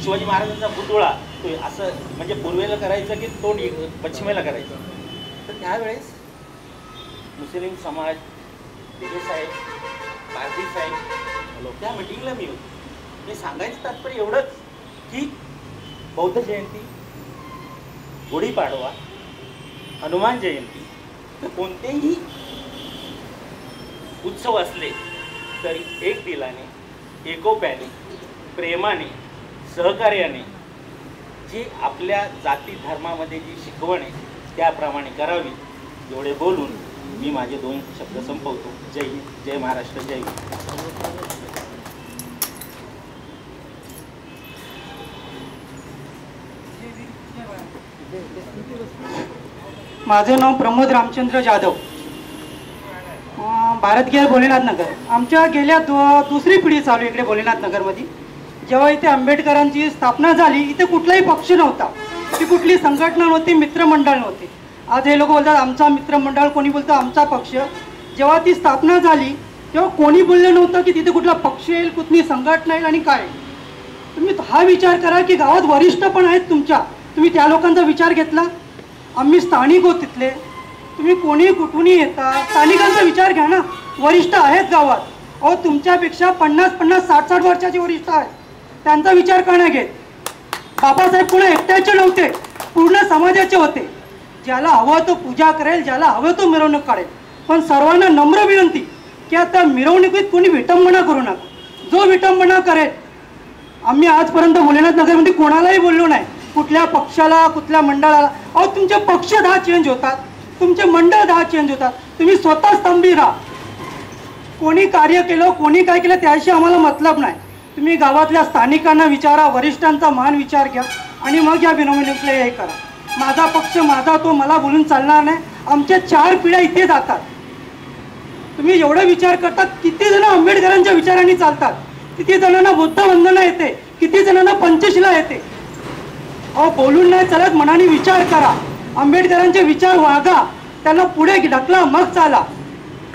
शिवाजी महाराजांचा पुतळा तो असं म्हणजे पूर्वेला करायचं की तोंड पश्चिमेला करायचं. तर त्यावेळेस मुस्लिम समाज, दिगे साहेब, पारधी साहेब त्या मिटिंगला मी होतो. मी सांगायचं तात्पर्य एवढंच की बौद्ध जयंती, गुढीपाडवा, हनुमान जयंती तर कोणतेही उत्सव असले तरी एक दिलाने, एकोप्याने, प्रेमाने, सहकार्याने जी आपल्या जाती धर्मामध्ये जी शिकवण आहे त्याप्रमाणे करावी. एवढे बोलून मी माझे 2 शब्द संपवतो. जय हिंद, जय महाराष्ट्र, जय हिंद. माझे नाव प्रमोद रामचंद्र जाधव, भारतगेर भोलेनाथ नगर. आमच्या गेल्या दुसरी पिढी चालू इकडे भोलेनाथ नगरमध्ये. जेव्हा इथे आंबेडकरांची स्थापना झाली, इथे कुठलाही पक्ष नव्हता, ती कुठली संघटना नव्हती, मित्रमंडळ नव्हते. आज हे लोक बोलतात आमचा मित्रमंडळ, कोणी बोलतं आमचा पक्ष. जेव्हा ती स्थापना झाली तेव्हा कोणी बोललं नव्हतं की तिथे कुठला पक्ष येईल, कुठली संघटना येईल आणि काय. तुम्ही हा विचार करा की गावात वरिष्ठ पण आहेत तुमच्या, तुम्ही त्या लोकांचा विचार घेतला. आम्ही स्थानिक होत तिथले, तुम्ही कोणी कुठूनही येता, स्थानिकांचा विचार घ्या ना. वरिष्ठ आहेत गावात, अहो तुमच्यापेक्षा 50-50, 60-60 वर्षाचे वरिष्ठ आहेत, त्यांचा विचार का नाही घेत. बाबासाहेब पुणे एकट्याचे नव्हते, पूर्ण समाजाचे होते. ज्याला हवं तो पूजा करेल, ज्याला हवं तो मिरवणूक काढेल, पण सर्वांना नम्र विनंती की आता मिरवणुकीत कोणी विटंबना करू नका. जो विटंबना करेल, आम्ही आजपर्यंत भोलेनाथ नगरमध्ये कोणालाही बोललो नाही, कुठल्या पक्षाला, कुठल्या मंडळाला. अहो तुमचे पक्ष 10 चेंज होतात, तुमचे मंडळ 10 चेंज होतात, तुम्ही स्वतः स्तंभी राहा. कोणी कार्य केलं, कोणी काय केलं त्याशी आम्हाला मतलब नाही. तुम्ही गावातल्या स्थानिकांना विचारा, वरिष्ठांचा मान विचार घ्या आणि मग या मिरवणुकीला हे करा. माझा पक्ष, माझा तो, मला बोलून चालणार नाही. आमच्या 4 पिढ्या इथे जातात. तुम्ही एवढा विचार करतात, किती जण आंबेडकरांच्या विचारांनी चालतात, किती जणांना बुद्ध वंदना येते, किती जणांना पंचशिला येते. अहो बोलून नाही चालत, मनाने विचार करा, आंबेडकरांचे विचार वागा, त्यांना पुढे ढकला, मग चाला.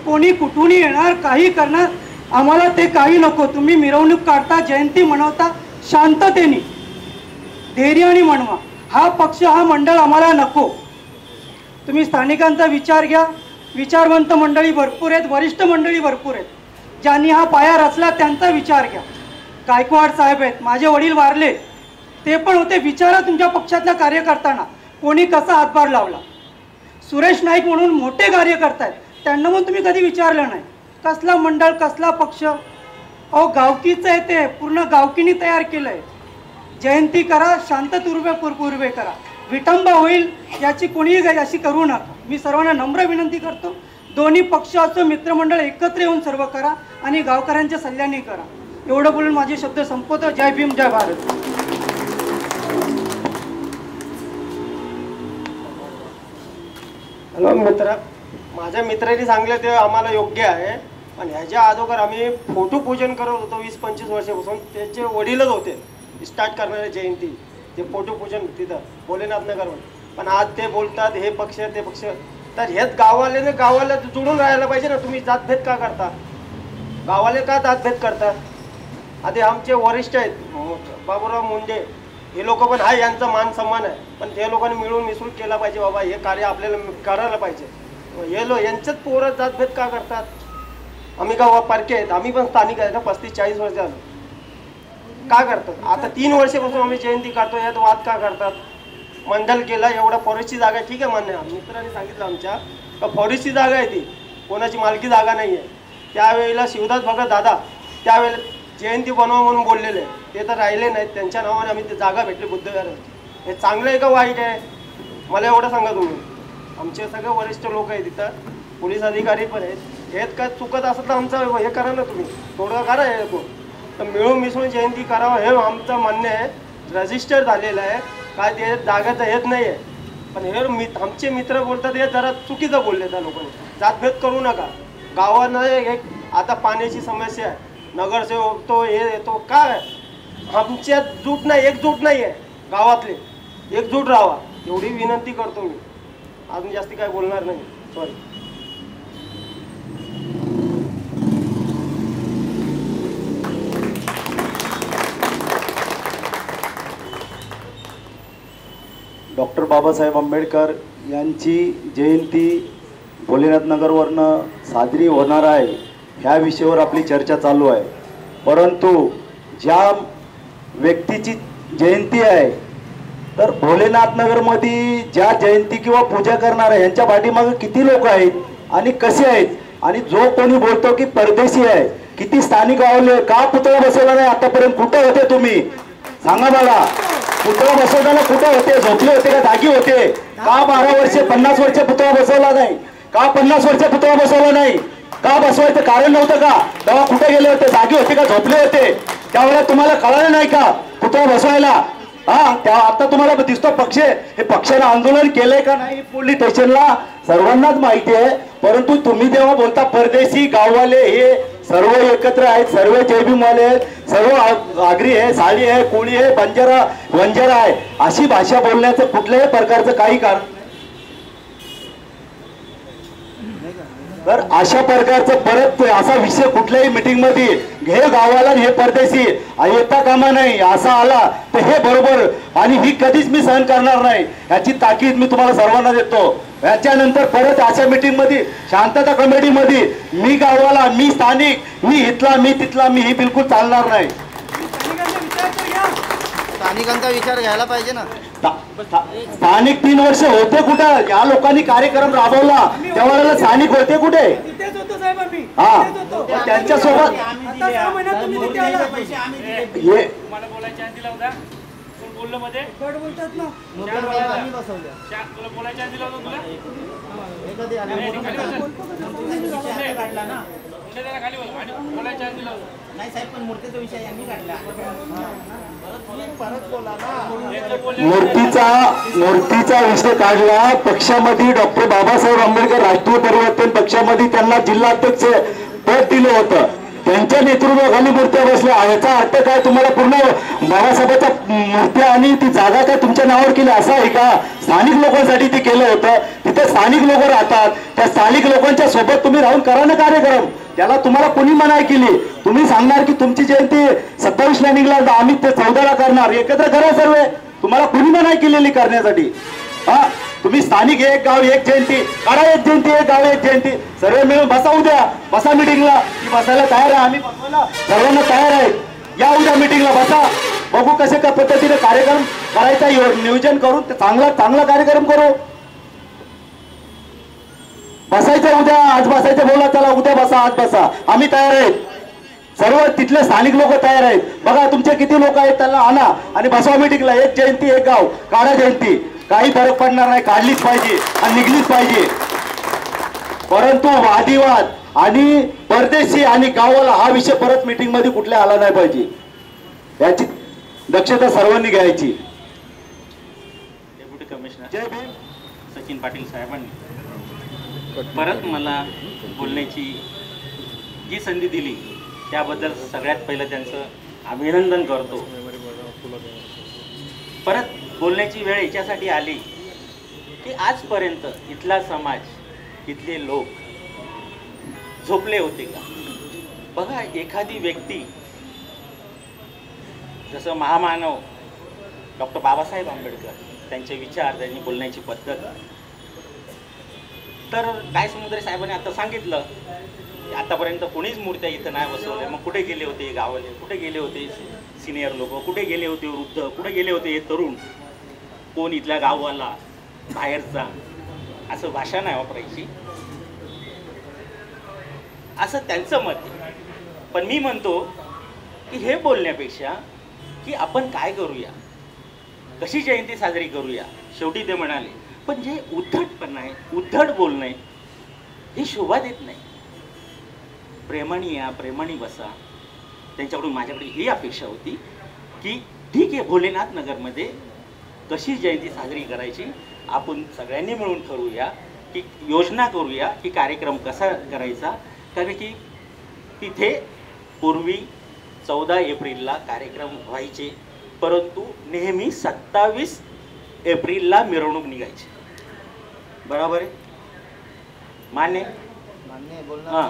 कोणी कुठूनही येणार, काही करणार, आम्हाला ते काही नको. तुम्ही मिरवणूक काढता, जयंती मनवता, शांततेने धैर्याने मनवा. हा पक्ष, हा मंडळ आम्हाला नको. तुम्ही स्थानिकांचा विचार घ्या. विचारवंत मंडळी भरपूर आहेत, वरिष्ठ मंडळी भरपूर आहेत, ज्यांनी हा पाया रचला त्यांचा विचार घ्या. गायकवाड साहेब आहेत, माझे वडील वारले, ते पण होते. विचारा तुमच्या पक्षातल्या कार्यकर्त्यांना कोणी कसा हातभार लावला. सुरेश नाईक म्हणून मोठे कार्य करतायत, त्यांना पण तुम्ही कधी विचारलं नाही. कसला मंडळ, कसला पक्ष? अहो गावकीचं आहे, ते पूर्ण गावकीने तयार केलं आहे. जयंती करा, शांतपूर्वे करा. विटंबा होईल याची कोणीही अशी करू नका. मी सर्वांना नम्र विनंती करतो, दोन्ही पक्ष असो, मित्रमंडळ एकत्र येऊन सर्व करा आणि गावकऱ्यांच्या सल्ल्याने करा. एवढं बोलून माझे शब्द संपवतो. जय भीम, जय भारत. हॅलो मित्र, माझ्या मित्रांनी सांगले ते आम्हाला योग्य आहे, पण ह्याच्या अगोदर आम्ही फोटो पूजन करत होतो 20-25 वर्षापासून. त्याचे वडीलच होते स्टार्ट करणारे जयंती, ते फोटो पूजन तिथं भोलेनाथ नगरवर. पण आज ते बोलतात हे पक्ष ते पक्ष. तर हेच गावाले जुळून राहायला पाहिजे ना. तुम्ही जातभेद का करता? गावाले का जातभेद करता? आधी आमचे वरिष्ठ आहेत बाबूराव मुंडे, हे लोक पण आहे, यांचा मान सन्मान आहे, पण ते लोकांनी मिळून मिसळून केला पाहिजे. बाबा हे कार्य आपल्याला करायला पाहिजे. हे यांच्याच पोरं जातभेद का करतात? आम्ही गावा पारखे आहेत, आम्ही पण स्थानिक आहे ना, 35-40 वर्ष झालं. का करतात? आता 3 वर्षापासून आम्ही जयंती करतो, यात वाद का करतात? मंडल केला, एवढा फॉरेस्टची जागा आहे, ठीक आहे, मान्य. मित्रांनी सांगितलं आमच्या का फॉरेस्टची जागा आहे, ती कोणाची मालकी जागा नाही आहे. त्यावेळेला शिवदास भगत दादा त्यावेळेला जयंती बनवा म्हणून बोललेले, ते तर राहिले नाहीत. त्यांच्या नावाने आम्ही ती जागा भेटली बुद्धविहाराची. हे चांगलं आहे का वाईट आहे? मला एवढं सांगा तुम्ही. आमचे सगळे वरिष्ठ लोक आहेत तिथं, पोलीस अधिकारी पण आहेत. हेच काय चुकत असत तर आमचं हे करा ना, तुम्ही थोडं करा हे तो. तर मिळून मिसळून जयंती करावं हे आमचं म्हणणं आहे. रजिस्टर झालेलं आहे, काय ते जागाचं हेच नाही आहे. पण हे आमचे मित्र बोलतात हे जरा चुकीचं बोलले त्या लोकांनी. जातभेद करू नका. गावानं एक आता पाण्याची समस्या आहे, नगरसेवक तो हे येतो, काय आमच्यात जूट नाही, एकजूट नाही आहे. गावातले एकजूट राहावा एवढी विनंती करतो मी. अजून जास्ती काय बोलणार नाही, सॉरी. डॉक्टर बाबासाहेब आंबेडकर यांची जयंती भोलेनाथ नगरवरनं साजरी होणार आहे, ह्या विषयावर आपली चर्चा चालू आहे. परंतु ज्या व्यक्तीची जयंती आहे, तर भोलेनाथ नगरमध्ये ज्या जयंती किंवा पूजा करणार आहे यांच्या पाठीमागे किती लोक आहेत आणि कसे आहेत? आणि जो कोणी बोलतो की परदेशी आहे, किती स्थानिक गावले, का पुतळा बसवला नाही आतापर्यंत? कुठे होते तुम्ही? सांगा मला. पुतळा बसवताना कुठे होते? झोपले होते का जागी होते? का 12 वर्षे 50 वर्षे पुतळा बसवला नाही? का 50 वर्षे पुतळा बसवला नाही? का बसवायचं कारण नव्हतं का? तेव्हा कुठे गेले होते? जागी होते का झोपले होते? त्यावेळेला तुम्हाला कळालं नाही का पुतळा बसवायला? त्या आता तुम्हाला दिसतो पक्ष, हे पक्षाने आंदोलन केलंय का नाही पोलीस स्टेशनला सर्वांनाच माहिती आहे. परंतु तुम्ही जेव्हा बोलता परदेशी, गाववाले हे सर्व एकत्र आहेत, सर्व जयभीमवाले आहेत, सर्व आगरी आहे, साळी आहे, कोळी आहे, वंजारा आहे, अशी भाषा बोलण्याचं कुठल्याही प्रकारचं काही कारण. तर अशा प्रकारचं परत असा विषय कुठल्याही मीटिंग मध्ये हे गावाला हे परदेशी येता कामा नाही, असा आला तर हे बरोबर आणि ही कधीच मी सहन करणार नाही, याची ताकीद मी तुम्हाला सर्वांना देतो. याच्यानंतर परत अशा मीटिंग मध्ये, शांतता कमिटी मध्ये मी गावाला, मी स्थानिक, मी इथला, मी तिथला, मी ही बिलकुल चालणार नाही. स्थानिकांचा विचार घ्यायला पाहिजे ना. स्थानिक 3 वर्ष होते कुठं? या लोकांनी कार्यक्रम राबवला त्यावेळेला स्थानिक होते कुठे? हा, त्यांच्यासोबत बोललो मध्ये बोलतात ना, बोलायच्या दिला होता तुला नाही साहेब, पण मूर्तीचा विषय यांनी काढला. मूर्तीचा विषय काढला. पक्षामध्ये डॉक्टर बाबासाहेब आंबेडकर राष्ट्रीय परिवर्तन पक्षामध्ये त्यांना जिल्हाध्यक्ष पद दिलं होतं. त्यांच्या नेतृत्वाखाली मूर्त्या बसल्या. याचा अर्थ काय? तुम्हाला पूर्ण बाबासाहेबांच्या मूर्त्या आणि ती जागा काय तुमच्या नावावर केली असं आहे का? स्थानिक लोकांसाठी ते केलं होतं. तिथे स्थानिक लोक राहतात, त्या स्थानिक लोकांच्या सोबत तुम्ही राहून करा ना कार्यक्रम. त्याला तुम्हाला कोणी मनाई केली? तुम्ही सांगणार की तुमची जयंती 27ला निघाला, आम्ही ते 14ला करणार, एकत्र करा सर्व. तुम्हाला कोणी मनाई केलेली करण्यासाठी? हा, तुम्ही स्थानिक एक गाव एक जयंती काढा, एक जयंती एक गाव एक जयंती, सर्व मिळून बसा. उद्या बसा मिटिंगला. की बसायला तयार आहे, आम्ही बसवायला सर्वांना तयार आहे. या उद्या मिटिंगला बसा, बघू कसे का पद्धतीने कार्यक्रम करायचा नियोजन करू, ते चांगला कार्यक्रम करू. बसायचं उद्या, आज बसायचं बोला, चला उद्या बसा, आज बसा, आम्ही तयार आहेत. सर्व तिथले स्थानिक लोक तयार आहेत. बघा तुमचे किती लोक आहेत, त्यांना आणा आणि बसवा मिटिंगला. एक जयंती एक गाव, काढा जयंती, काही फरक पडणार नाही, काढलीच पाहिजे आणि निघलीच पाहिजे. परंतु वादिवाद आणि परदेशी आणि गावाला हा विषय परत मीटिंग मध्ये कुठल्या आला नाही पाहिजे, याची दक्षता सर्वांनी घ्यायची. डेप्युटी कमिशनर सचिन पाटील साहेबांनी परत मला बोलण्याची जी संधी दिली त्याबद्दल सगळ्यात पहिलं त्यांचं अभिनंदन करतो. परत बोलण्याची वेळ याच्यासाठी आली की आजपर्यंत इथला समाज, इथले लोक झोपले होते का? बघा, एखादी व्यक्ती जसं महामानव डॉक्टर बाबासाहेब आंबेडकर, त्यांचे विचार, त्यांनी बोलण्याची पद्धत, तर काय समुद्रे साहेबांनी आता सांगितलं की आतापर्यंत कोणीच मूर्त्या इथं नाही बसवल्या. मग कुठे गेले होते गावाले? कुठे गेले होते सिनियर लोक? कुठे गेले होते वृद्ध? कुठे गेले होते हे तरुण? कोण इथल्या गाववाला, बाहेरचा, असं भाषा नाही वापरायची, असं त्यांचं मत आहे. पण मी म्हणतो की हे बोलण्यापेक्षा की आपण काय करूया, कशी जयंती साजरी करूया. शेवटी ते म्हणाले, पण जे उद्धटपणा आहे, उद्धट बोलणं आहे, हे शोभा देत नाही. प्रेमाने या, प्रेमाने बसा. त्यांच्याकडून माझ्याकडे ही अपेक्षा होती की ठीक आहे, भोलेनाथ नगरमध्ये कशी जयंती साजरी करायची आपण सगळ्यांनी मिळून ठरवूया, की योजना करूया की कार्यक्रम कसा करायचा. कारण की तिथे पूर्वी 14 एप्रिलला कार्यक्रम व्हायचे, परंतु नेहमी 27 एप्रिलला मिरवणूक निघायची. बरोबर आहे? मान्य? हां.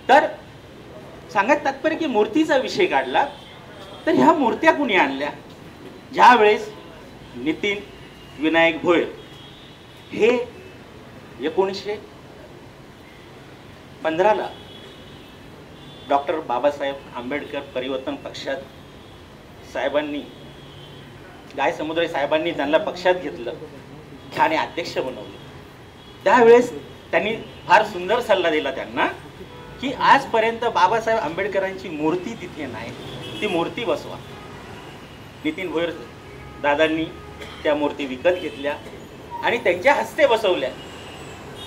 तर सांगत तात्पर्य की मूर्तीचा विषय काढला तर ह्या मूर्त्या कुणी आणल्या? ज्या वेळेस नितीन विनायक भोयर हे 1915ला डॉक्टर बाबासाहेब आंबेडकर परिवर्तन पक्षात साहेबांनी, गाय समुद्रे साहेबांनी त्यांना पक्षात घेतलं आणि अध्यक्ष बनवलं. त्यावेळेस त्यांनी फार सुंदर सल्ला दिला त्यांना की आजपर्यंत बाबासाहेब आंबेडकरांची मूर्ती तिथे नाही, ती मूर्ती बसवा. नितीन भोयर दादांनी त्या मूर्ती विकत घेतल्या आणि त्यांच्या हस्ते बसवल्या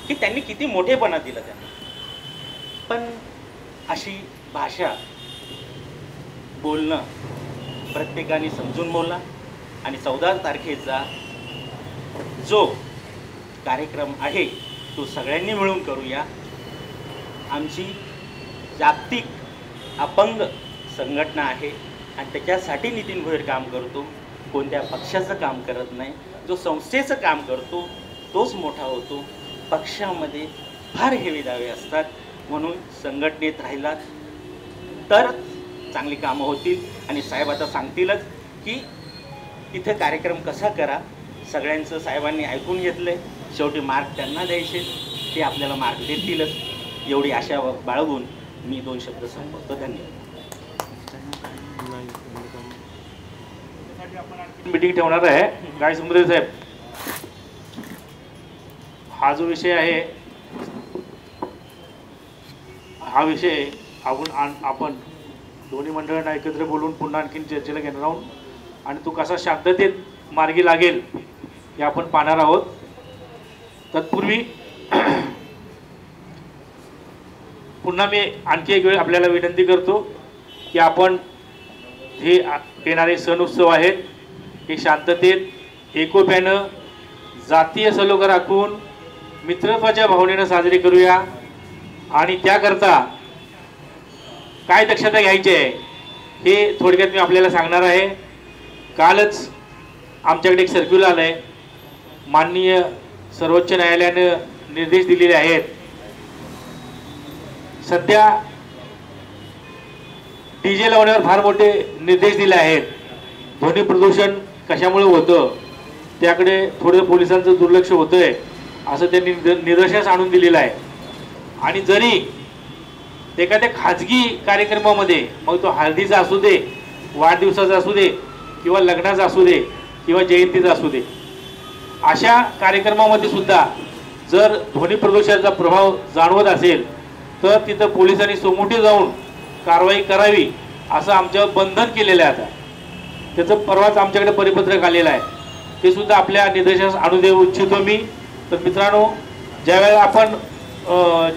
की त्यांनी किती मोठेपणा दिला त्यांना. पण अशी भाषा बोलणं प्रत्येकाने समजून बोला आणि 14 तारखेचा जो कार्यक्रम आहे तो सगळ्यांनी मिळून करूया. आमची जागतिक अपंग संघटना आहे आणि त्याच्यासाठी नितीन भोयर काम करतो, कोणत्या पक्षाचं काम करत नाही. जो संस्थेचं काम करतो तोच मोठा होतो. पक्षामध्ये फार हेवे दावे असतात, म्हणून संघटनेत राहिलात तर चांगली कामं होतील. आणि साहेब आता सांगतीलच की इथं कार्यक्रम कसा करा. सगळ्यांचं साहेबांनी ऐकून घेतलंय, शेवटी मार्क त्यांना द्यायचे, ते आपल्याला मार्क देतीलच एवढी आशा बाळगून मी 2 शब्द संपवतो. धन्यवाद. मीटिंग ठेवणार आहे. गाय समुद्रे साहेब, हा जो विषय आहे हा विषय आपण दोन्ही मंडळांना एकत्र बोलून पुन्हा आणखीन चर्चेला घेणार आहोत आणि तो कसा शांततेत मार्गी लागेल हे आपण पाहणार आहोत. तत्पूर्वी पुन्हा मी आणखी एक वेळ आपल्याला विनंती करतो की आपण हे येणारे सण उत्सव आहेत हे शांततेत, एकोप्यानं, जातीय सलोखा राखून मित्रत्वाच्या भावनेनं साजरे करूया. आणि त्याकरता काय दक्षता घ्यायची आहे हे थोडक्यात मी आपल्याला सांगणार आहे. कालच आमच्याकडे एक सर्क्युलर आलं आहे. माननीय सर्वोच्च न्यायालयानं निर्देश दिलेले आहेत. सध्या डीजे लावण्यावर फार मोठे निर्देश दिले आहेत. ध्वनी प्रदूषण कशामुळे होतं त्याकडे थोडं पोलिसांचं दुर्लक्ष होतंय असं त्यांनी निदर्शनास आणून दिलेलं आहे. आणि जरी एखाद्या खाजगी कार्यक्रमामध्ये, मग तो हळदीचा असू दे, वाढदिवसाचा असू दे, किंवा लग्नाचा असू दे, किंवा जयंतीचा असू दे, अशा कार्यक्रमामध्ये सुद्धा जर ध्वनी प्रदूषणाचा प्रभाव जाणवत असेल तर तिथं पोलिसांनी सोमोठी जाऊन कारवाई करावी असं आमच्यावर बंधन केलेलं आहे. आता त्याचं परवाच आमच्याकडे परिपत्रक आलेलं आहे. ते सुद्धा आपल्या निदर्शनास आणू देऊ इच्छितो मी. तर मित्रांनो, ज्यावेळेला आपण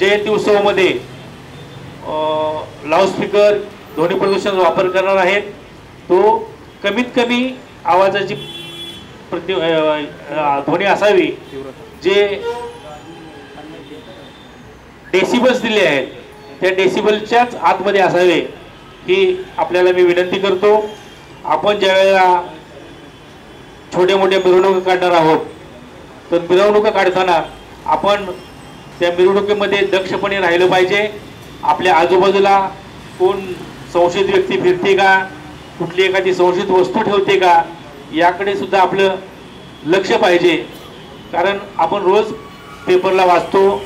जयंती उत्सवामध्ये लाऊडस्पीकर, ध्वनी प्रदूषणाचा वापर करणार आहेत, तो कमीत कमी आवाजाची ध्वनी असावी. जे डेसिबल्स दिले आहेत त्या डेसिबलच्याच आतमध्ये असावे ही आपल्याला मी विनंती करतो. आपण ज्यावेळेला छोट्या मोठ्या मिरवणुका काढणार आहोत तर मिरवणुका काढताना आपण त्या मिरवणुकीमध्ये दक्षपणे राहिलं पाहिजे. आपल्या आजूबाजूला कोण संशयित व्यक्ती फिरते का, कुठली एखादी संशयित वस्तू ठेवते का, याकडे सुद्धा आपलं लक्ष पाहिजे. कारण आपण रोज पेपरला वाचतो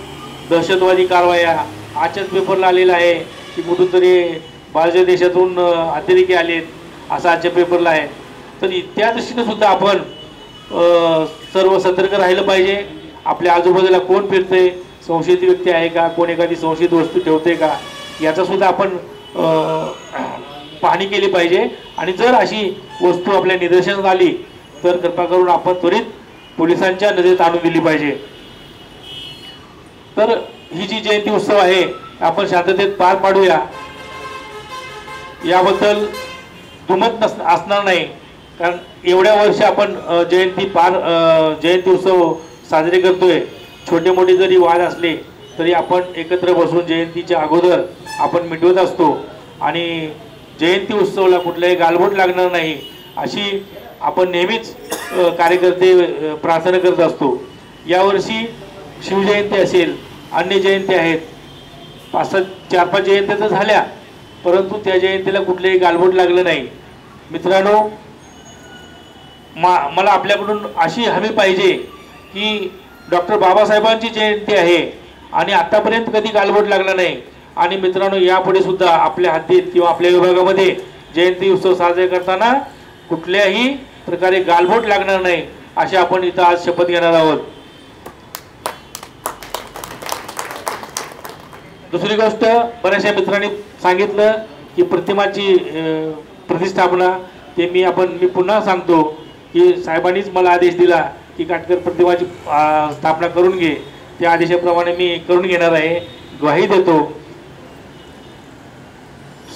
दहशतवादी कारवाया. आजच्याच पेपरला आलेला आहे की कुठून तरी बाहेरच्या देशातून अतिरेकी आलेत असं आजच्या पेपरला आहे. तर त्या दृष्टीने सुद्धा आपण सर्व सतर्क राहिलं पाहिजे. आपल्या आजूबाजूला कोण फिरते, संशयित व्यक्ती आहे का, कोण एखादी संशयित वस्तू ठेवते का, याचा सुद्धा आपण पाहणी केली पाहिजे. आणि जर अशी वस्तू आपल्या निदर्शनास आली तर कृपा करून आपण त्वरित पोलिसांच्या नजरेत आणून दिली पाहिजे. तर ही जी जयंती उत्सव आहे आपण शांततेत पार पाडूया याबद्दल दुमत असणार नाही. कारण एवढ्या वर्ष आपण जयंती उत्सव साजरे करतोय. छोटे मोठे जरी वाद असले तरी आपण एकत्र बसून जयंतीच्या अगोदर आपण मिटवत असतो. आणि जयंती उत्सवाला कुठलाही गालबोट लागणार नाही अशी आपण नेहमीच कार्यकर्ते प्रार्थना करत असतो. यावर्षी शिवजयंती असेल, अन्य जयंती आहेत, 4-5 जयंत्या तर झाल्या, परंतु त्या जयंतीला कुठलेही गालबोट लागलं नाही. मित्रांनो, मला आपल्याकडून अशी हमी पाहिजे की डॉक्टर बाबासाहेबांची जयंती आहे आणि आतापर्यंत कधी गालबोट लागला नाही. आणि मित्रांनो, यापुढे सुद्धा आपल्या हद्दीत किंवा आपल्या विभागामध्ये जयंती उत्सव साजरे करताना कुठल्याही प्रकारे गालबोट लागणार नाही अशी आपण इथं आज शपथ घेणार आहोत. दुसरी गोष्ट, बऱ्याचशा मित्रांनी सांगितलं की प्रतिमाची प्रतिष्ठापना, ते मी पुन्हा सांगतो की साहेबांनीच मला आदेश दिला की काटकर प्रतिमाची स्थापना करून घे. त्या आदेशाप्रमाणे मी करून घेणार आहे, ग्वाही देतो.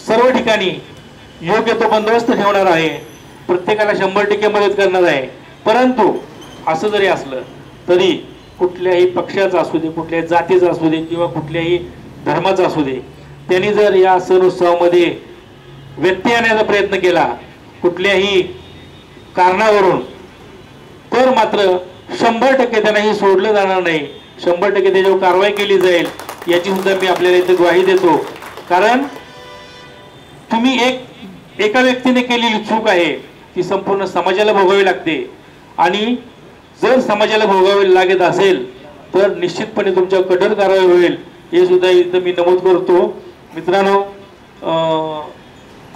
सर्व ठिकाणी योग्य तो बंदोबस्त ठेवणार आहे, प्रत्येकाला 100% मदत करणार आहे. परंतु असं जरी असलं तरी कुठल्याही पक्षाचा असू दे, कुठल्याही जातीचा असू दे किंवा कुठल्याही धर्माचा असू दे, त्यांनी जर या सण उत्सवामध्ये व्यत्यय आणण्याचा प्रयत्न केला कुठल्याही कारणावरून, तर मात्र 100% त्यांनाही सोडलं जाणार नाही. 100% त्याच्यावर कारवाई केली जाईल याची सुद्धा मी आपल्याला इथे ग्वाही देतो. कारण तुम्ही एका व्यक्तीने केलेली चूक आहे ती संपूर्ण समाजाला भोगावी लागते. आणि जर समाजाला भोगावी लागत असेल तर निश्चितपणे तुमच्यावर कठोर कारवाई होईल हे सुद्धा इथं मी नमूद करतो. मित्रांनो,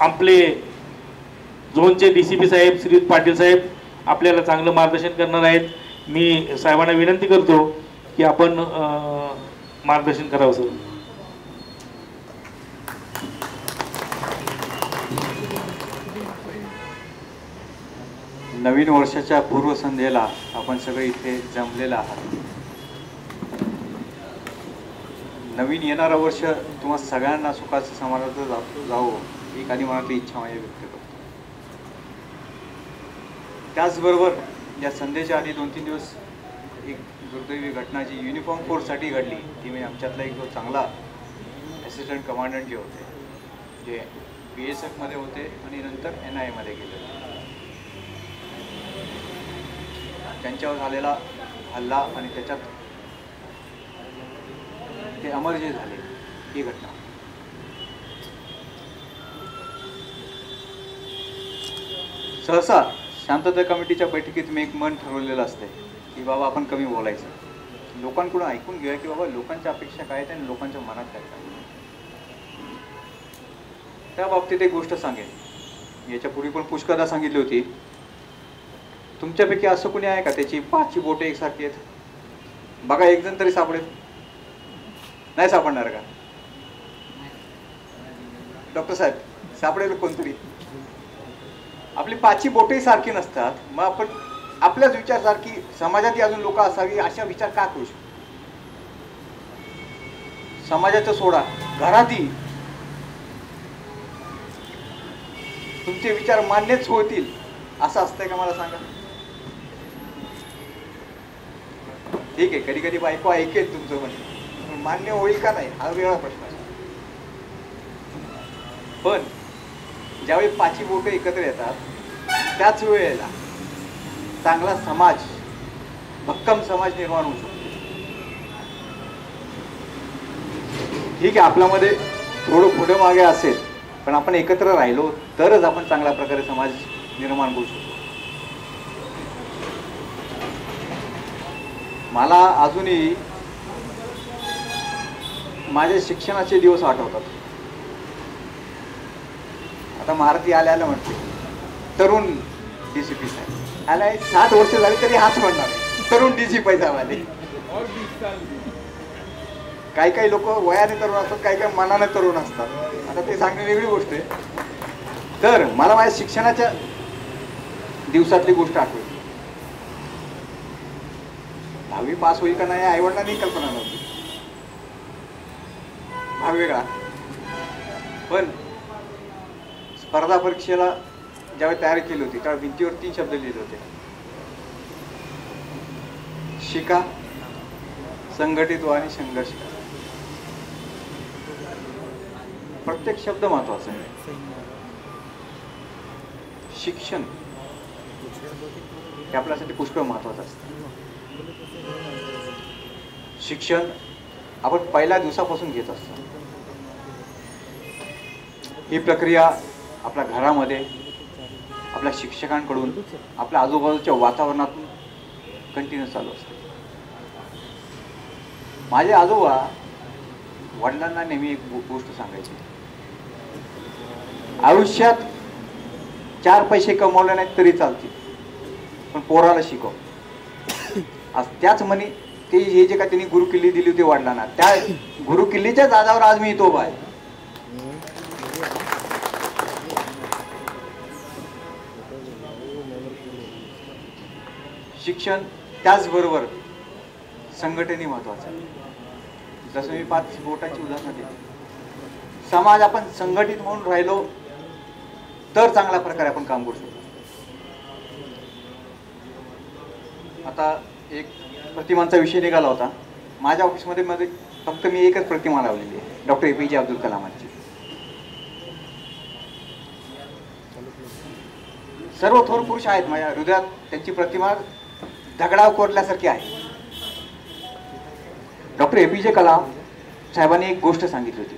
आपले झोनचे DCP साहेब श्री पाटील साहेब आपल्याला चांगलं मार्गदर्शन करणार आहेत. मी साहेबांना विनंती करतो की आपण मार्गदर्शन करावं. सर, नवीन वर्षाच्या पूर्वसंध्येला आपण सगळे इथे जमलेला आहात. नवीन येणारं वर्ष तुम्हा सगळ्यांना सुखाचं समाधानाचं जावो ही काही मनातली इच्छा माझी व्यक्त करतो. त्याचबरोबर या संध्येच्या आधी 2-3 दिवस एक दुर्दैवी घटना जी युनिफॉर्म फोर्ससाठी घडली ती म्हणजे आमच्यातला एक जो चांगला असिस्टंट कमांडंट जे होते जे BSF मध्ये होते आणि नंतर NIA मध्ये गेले. त्यांच्यावर झालेला हल्ला आणि त्याच्यात ते अमर जे झाले ही घटना. सहसा शांतता कमिटीच्या बैठकीत मी एक मन ठरवलेलं असते की बाबा आपण कमी बोलायचं, लोकांकडून ऐकून घेऊया की बाबा लोकांच्या अपेक्षा काय आहेत आणि लोकांच्या मनात काय चाललं. त्या बाबतीत एक गोष्ट सांगेन, याच्या पूर्वी पण पुष्कळदा सांगितली होती. तुमच्यापैकी असं कोणी आहे का त्याची 5 बोटे एकसारखी आहेत? बघा, एक जण तरी सापडेल. नाही सापडणार का? डॉक्टर साहेब सापडेल कोणतरी? आपली 5 बोटही सारखी नसतात. मग आपण आपल्याच विचारसारखी समाजातही अजून लोक असावी अशा विचार का करू शकतो? समाजाचं सोडा, घरातही तुमचे विचार मान्यच होतील असं असतंय का? मला सांगा. ठीक आहे, कधी कधी बायको ऐकेल तुमचं म्हणजे, मान्य होईल का नाही हा वेगळा प्रश्न आहे. पण ज्यावेळी 5 बोटं एकत्र येतात त्याच वेळेला चांगला समाज, भक्कम समाज निर्माण होऊ शकतो. ठीक आहे, आपल्यामध्ये थोडं पुढे मागे असेल, पण आपण एकत्र राहिलो तरच आपण चांगल्या प्रकारे समाज निर्माण करू शकतो. मला अजूनही माझे शिक्षणाचे दिवस आठवतात. आता महारती आल्या म्हणते तरुण DCP साहेब आला, 7 वर्ष झाली तरी हाच म्हणणार तरुण DCP साहेब. काही काही लोक वयाने तरुण असतात, काही काही मनाने तरुण असतात. आता ते सांगणे वेगळी गोष्ट आहे. तर मला माझ्या शिक्षणाच्या दिवसातली गोष्ट आठवली. 10वी पास होईल का नाही आईवडिलांनी कल्पना नव्हती, भाग वेगळा. पण स्पर्धा परीक्षेला ज्यावेळी तयारी केली होती त्यावेळी भिंतीवर 3 शब्द लिहिले होते: शिका, संघटित व्हा आणि संघर्ष करा. प्रत्येक शब्द महत्वाचा आहे. शिक्षण हे आपल्यासाठी पुष्कळ महत्वाचं असतं. शिक्षण आपण पहिल्या दिवसापासून घेत असतो. ही प्रक्रिया आपल्या घरामध्ये, आपल्या शिक्षकांकडून, आपल्या आजूबाजूच्या वातावरणातून कंटिन्यू चालू असते. माझे आजोबा वडिलांना नेहमी एक गोष्ट सांगायची, आयुष्यात 4 पैसे कमवले नाहीत तरी चालतील, पण पोराला शिकव. आज त्याच म्हणे ते हे जे काय त्यांनी गुरुकिल्ली दिली होती वडिलांना, त्या गुरुकिल्लीच्या जागावर आज मी इथं उभा आहे. शिक्षण त्याचबरोबर संघटनही महत्वाचं आहे. जसं मी 5 बोटाची उदाहरणं दिली, समाज आपण संघटित म्हणून राहिलो तर चांगल्या प्रकारे आपण काम करू शकतो. आता एक प्रतिमांचा विषय निघाला होता. माझ्या ऑफिसमध्ये फक्त मी एकच प्रतिमा लावलेली आहे, डॉक्टर APJ अब्दुल कलामांची. सर्व थोर पुरुष आहेत माझ्या हृदयात, त्यांची प्रतिमा दगडावर कोरल्यासारखी आहे. डॉक्टर APJ कलाम साहेबांनी एक गोष्ट सांगितली होती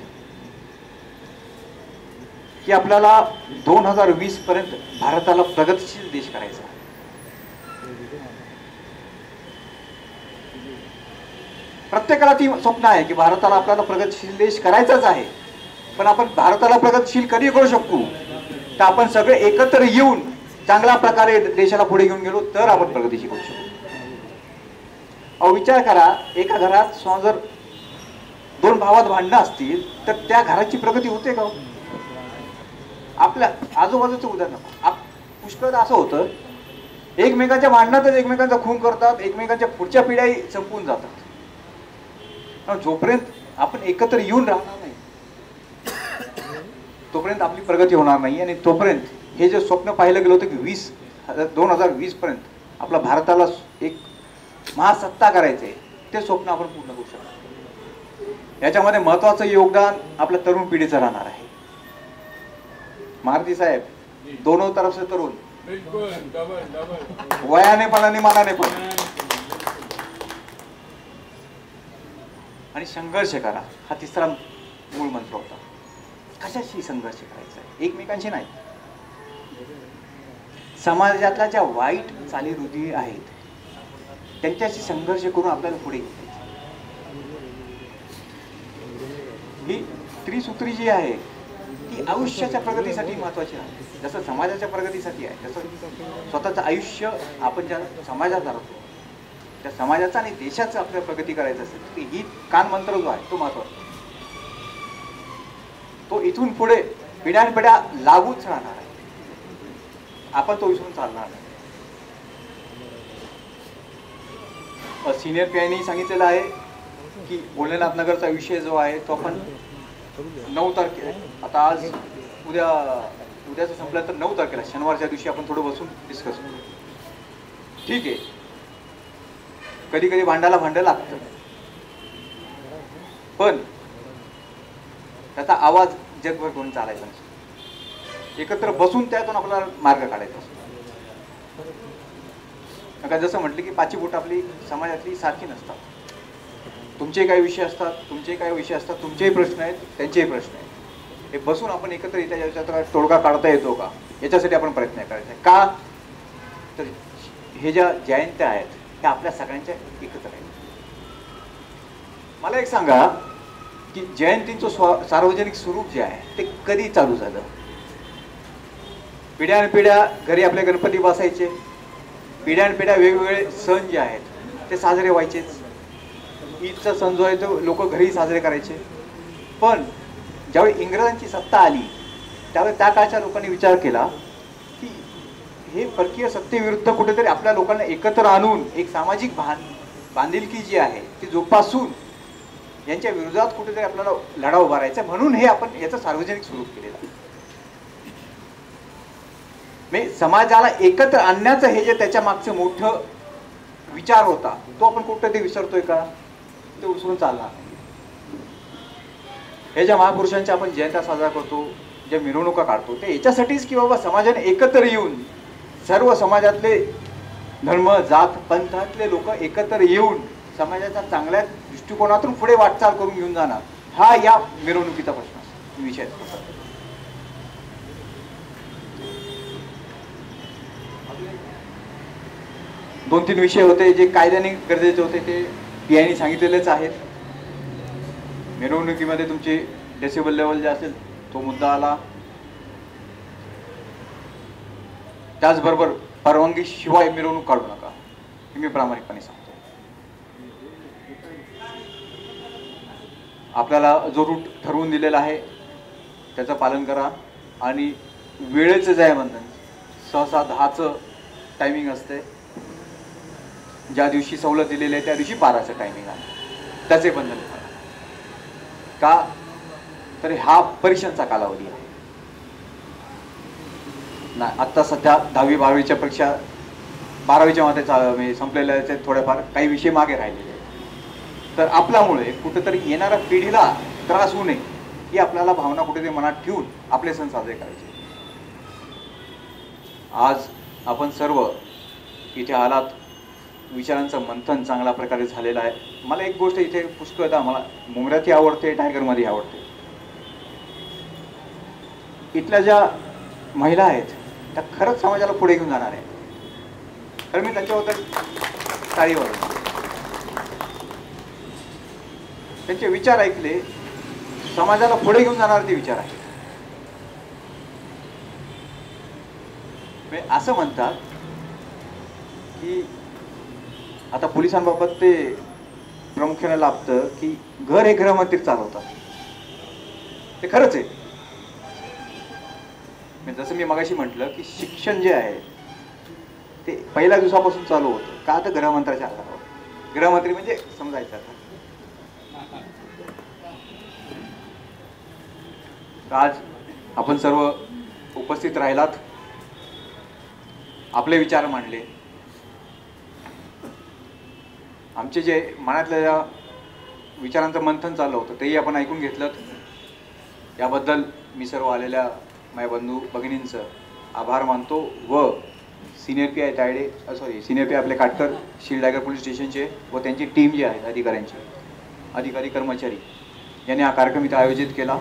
की आपल्याला 2020 पर्यंत भारताला प्रगतशील देश करायचा. प्रत्येकाला ती स्वप्न आहे की भारताला आपल्याला प्रगतशील देश करायचाच आहे. पण आपण भारताला प्रगतशील कधी करू शकतो तर आपण सगळे एकत्र येऊन चांगल्या प्रकारे देशाला पुढे घेऊन गेलो तर आपण प्रगतीशी करू शकतो. अहो विचार करा, एका घरात जर 2 भावात भांडणं असतील तर त्या घराची प्रगती होते का? आपल्या आजूबाजूचं उदाहरण पुष्कळदा असं होतं, एकमेकांच्या भांडणातच एकमेकांचा खून करतात, एकमेकांच्या पुढच्या पिढ्याही संपून जातात. जोपर्यंत आपण एकत्र येऊन राहणार नाही तोपर्यंत आपली प्रगती होणार नाही. आणि तोपर्यंत हे जे स्वप्न पाहिलं गेलं होतं की 2020 पर्यंत आपल्या भारताला एक महासत्ता करायचे, ते स्वप्न आपण पूर्ण करू शकतो. याच्यामध्ये महत्वाचं योगदान आपल्या तरुण पिढीचं राहणार आहे. महारती साहेब दोनों तरफ से तरुण, वयाने पण आणि मनाने पण. आणि संघर्ष करा हा तिसरा मूळ मंत्र होता. कशाशी संघर्ष करायचा आहे? एकमेकांशी नाही. समाजातल्या ज्या वाईट चालीरीती आहेत त्यांच्याशी संघर्ष करून आपल्याला पुढे घेऊन जायचं. ही त्रिसूत्री जी आहे ती आयुष्याच्या प्रगतीसाठी महत्वाची आहे. जसं समाजाच्या प्रगतीसाठी आहे तसं स्वतःचं आयुष्य आपण ज्या समाजात राहतो त्या समाजाचा आणि देशाचं आपल्याला प्रगती करायचं असेल तर ही कान मंत्र जो आहे तो महत्वाचा. तो इथून पुढे पिढ्यानपिढ्या लागूच राहणार आहे. आपण तो विसरून चालणार नाही. सिनियर पीआयने सांगितलेलं आहे की भोलेनाथ नगरचा विषय जो आहे तो आपण 9 तारखेला, आता आज उद्याचं संपलं तर 9 तारखेला शनिवारच्या दिवशी आपण थोडं बसून डिस्कस करू. ठीक आहे, कधी कधी भांडायला भांडं लागतं पण त्याचा आवाज जगभर करून चालायचा नसतो. एकत्र बसून त्यातून आपल्याला मार्ग काढायचा असतो. जसं म्हटलं की 5 बोट आपली समाजातली सारखी नसतात. तुमचे काही विषय असतात, तुमचेही प्रश्न आहेत, त्यांचेही प्रश्न आहेत. हे बसून आपण एकत्र याच्यात तोडगा काढता येतो का याच्यासाठी आपण प्रयत्न करायचा आहे. का तर हे ज्या जयंत्या आहेत त्या आपल्या सगळ्यांच्या एकत्र आहेत. मला एक सांगा की जयंतींचं सार्वजनिक स्वरूप जे आहे ते कधी चालू झालं? पिढ्यानपिढ्या घरी आपले गणपती बसायचे, पिढ्यानपिढ्या वेगवेगळे सण जे आहेत ते साजरे व्हायचेच. ईदचा सण जो आहे तो लोक घरी साजरे करायचे. पण ज्यावेळी इंग्रजांची सत्ता आली त्यावेळी त्या काळच्या लोकांनी विचार केला की हे परकीय सत्तेविरुद्ध कुठेतरी आपल्या लोकांना एकत्र आणून एक सामाजिक बांधिलकी जी आहे ती जोपासून यांच्या विरोधात कुठेतरी आपल्याला लढा उभारायचा. म्हणून हे आपण याचं सार्वजनिक स्वरूप केलेलं आहे. समाजाला एकत्र आणण्याचं हे जे त्याच्या मागचं मोठं विचार होता तो आपण कुठं ते विसरतोय का? ते विसरून चालणार नाही. हे ज्या महापुरुषांच्या आपण जयंत्या साजरा करतो, ज्या मिरवणुका काढतो ते याच्यासाठीच की बाबा समाजाने एकत्र येऊन सर्व समाजातले धर्म जात पंथातले लोक एकत्र येऊन समाजाच्या चांगल्या दृष्टिकोनातून पुढे वाटचाल करून घेऊन जाणार हा या मिरवणुकीचा प्रश्न विषय. 2-3 विषय होते जे कायद्याने गरजेचे होते ते पीआयने सांगितलेलेच आहेत. मिरवणुकीमध्ये तुमची डेसिबल लेवल जे असेल तो मुद्दा आला. त्याचबरोबर परवानगी शिवाय मिरवणूक काढू नका हे मी प्रामाणिकपणे सांगतो. आपल्याला जो रूट ठरवून दिलेला आहे त्याचं पालन करा. आणि वेळेचं जे आहे बंधन सहसा 10चं टायमिंग असते. ज्या दिवशी सवलत दिलेली आहे त्या दिवशी 12चं टायमिंग आहे, त्याचे बंधन करा. का तर हा परीक्षांचा कालावधी आहे. नाही आत्ता सध्या 10वी 12वीच्या परीक्षा 12वीच्या मध्ये संपलेल्या आहेत, थोडेफार काही विषय मागे राहिलेले आहेत. तर आपल्यामुळे कुठेतरी येणाऱ्या पिढीला त्रास होऊ नये ही आपल्याला भावना कुठेतरी मनात ठेवून आपले सण साजरे करायचे. आज आपण सर्व इथे आलात, विचारांचं मंथन चांगल्या प्रकारे झालेलं आहे. मला एक गोष्ट इथे पुष्कळदा मला मुंबऱ्यातही आवडते, टायगरमध्ये आवडते. इथल्या ज्या महिला आहेत त्या खरंच समाजाला पुढे घेऊन जाणार आहे. तर मी त्यांच्याबद्दल टाळीवर त्यांचे विचार ऐकले, समाजाला पुढे घेऊन जाणारे ते विचार आहेत. असं म्हणतात की आता पोलिसांबाबत ते प्रामुख्याने लाभतं की घर हे गृहमंत्री चालवतात. ते खरंच आहे. जसं मी मगाशी म्हटलं की शिक्षण जे आहे ते पहिल्या दिवसापासून चालू होतं. का तर गृहमंत्र्याच्या हातावर. गृहमंत्री म्हणजे समजायचं आता. आज आपण सर्व उपस्थित राहिलात, आपले विचार मांडले, आमचे जे मनातल्या ज्या विचारांचं मंथन चाललं होतं तेही आपण ऐकून घेतलं. याबद्दल मी सर्व आलेल्या माझ्या बंधू भगिनींचं आभार मानतो व senior P I Tayade senior P आपले काटकर शील टायगर पोलीस स्टेशनचे व त्यांची टीम जी आहे अधिकारी कर्मचारी यांनी हा कार्यक्रम इथं आयोजित केला,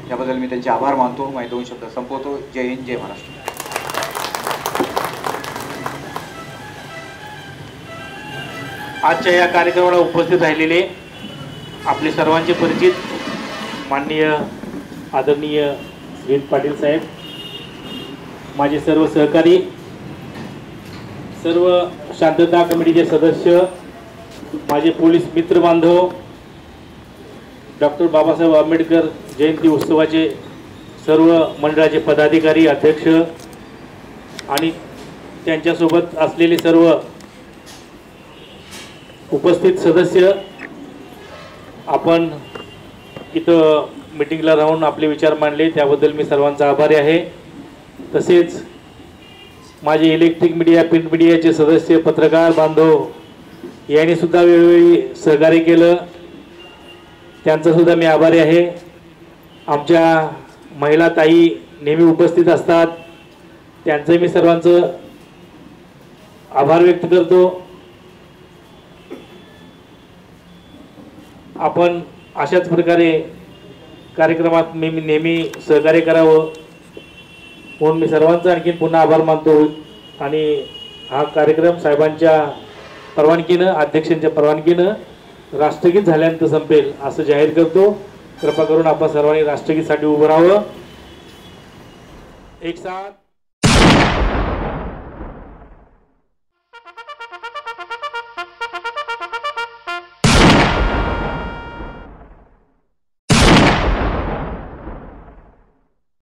त्याबद्दल मी त्यांचे आभार मानतो. माझे 2 शब्द संपवतो. जय हिंद, जय महाराष्ट्र. आजच्या या कार्यक्रमाला उपस्थित राहिलेले आपले सर्वांचे परिचित माननीय आदरणीय विन पाटील साहेब, माझे सर्व सहकारी, सर्व शांतता कमिटीचे सदस्य, माझे पोलीस मित्र बांधव, डॉक्टर बाबासाहेब आंबेडकर जयंती उत्सवाचे सर्व मंडळाचे पदाधिकारी, अध्यक्ष आणि त्यांच्यासोबत असलेले सर्व उपस्थित सदस्य, आपण इथं मीटिंगला राहून आपले विचार मांडले त्याबद्दल मी सर्वांचा आभारी आहे. तसेच माझे इलेक्ट्रिक मीडिया, प्रिंट मीडियाचे सदस्य, पत्रकार बांधव यांनी सुद्धा वेळोवेळी सहकार्य केलं, त्यांचासुद्धा मी आभारी आहे. आमच्या महिला ताई नेहमी उपस्थित असतात, त्यांचं मी सर्वांचं आभार व्यक्त करतो. आपण अशाच प्रकारे कार्यक्रमात मी नेहमी सहकार्य करावं म्हणून मी सर्वांचा आणखी पुन्हा आभार मानतो. आणि हा कार्यक्रम साहेबांच्या परवानगीनं, अध्यक्षांच्या परवानगीनं राष्ट्रगीत झाल्यानंतर संपेल असं जाहीर करतो. कृपा करून आपण सर्वांनी राष्ट्रगीतसाठी उभं राहावं. एक साथ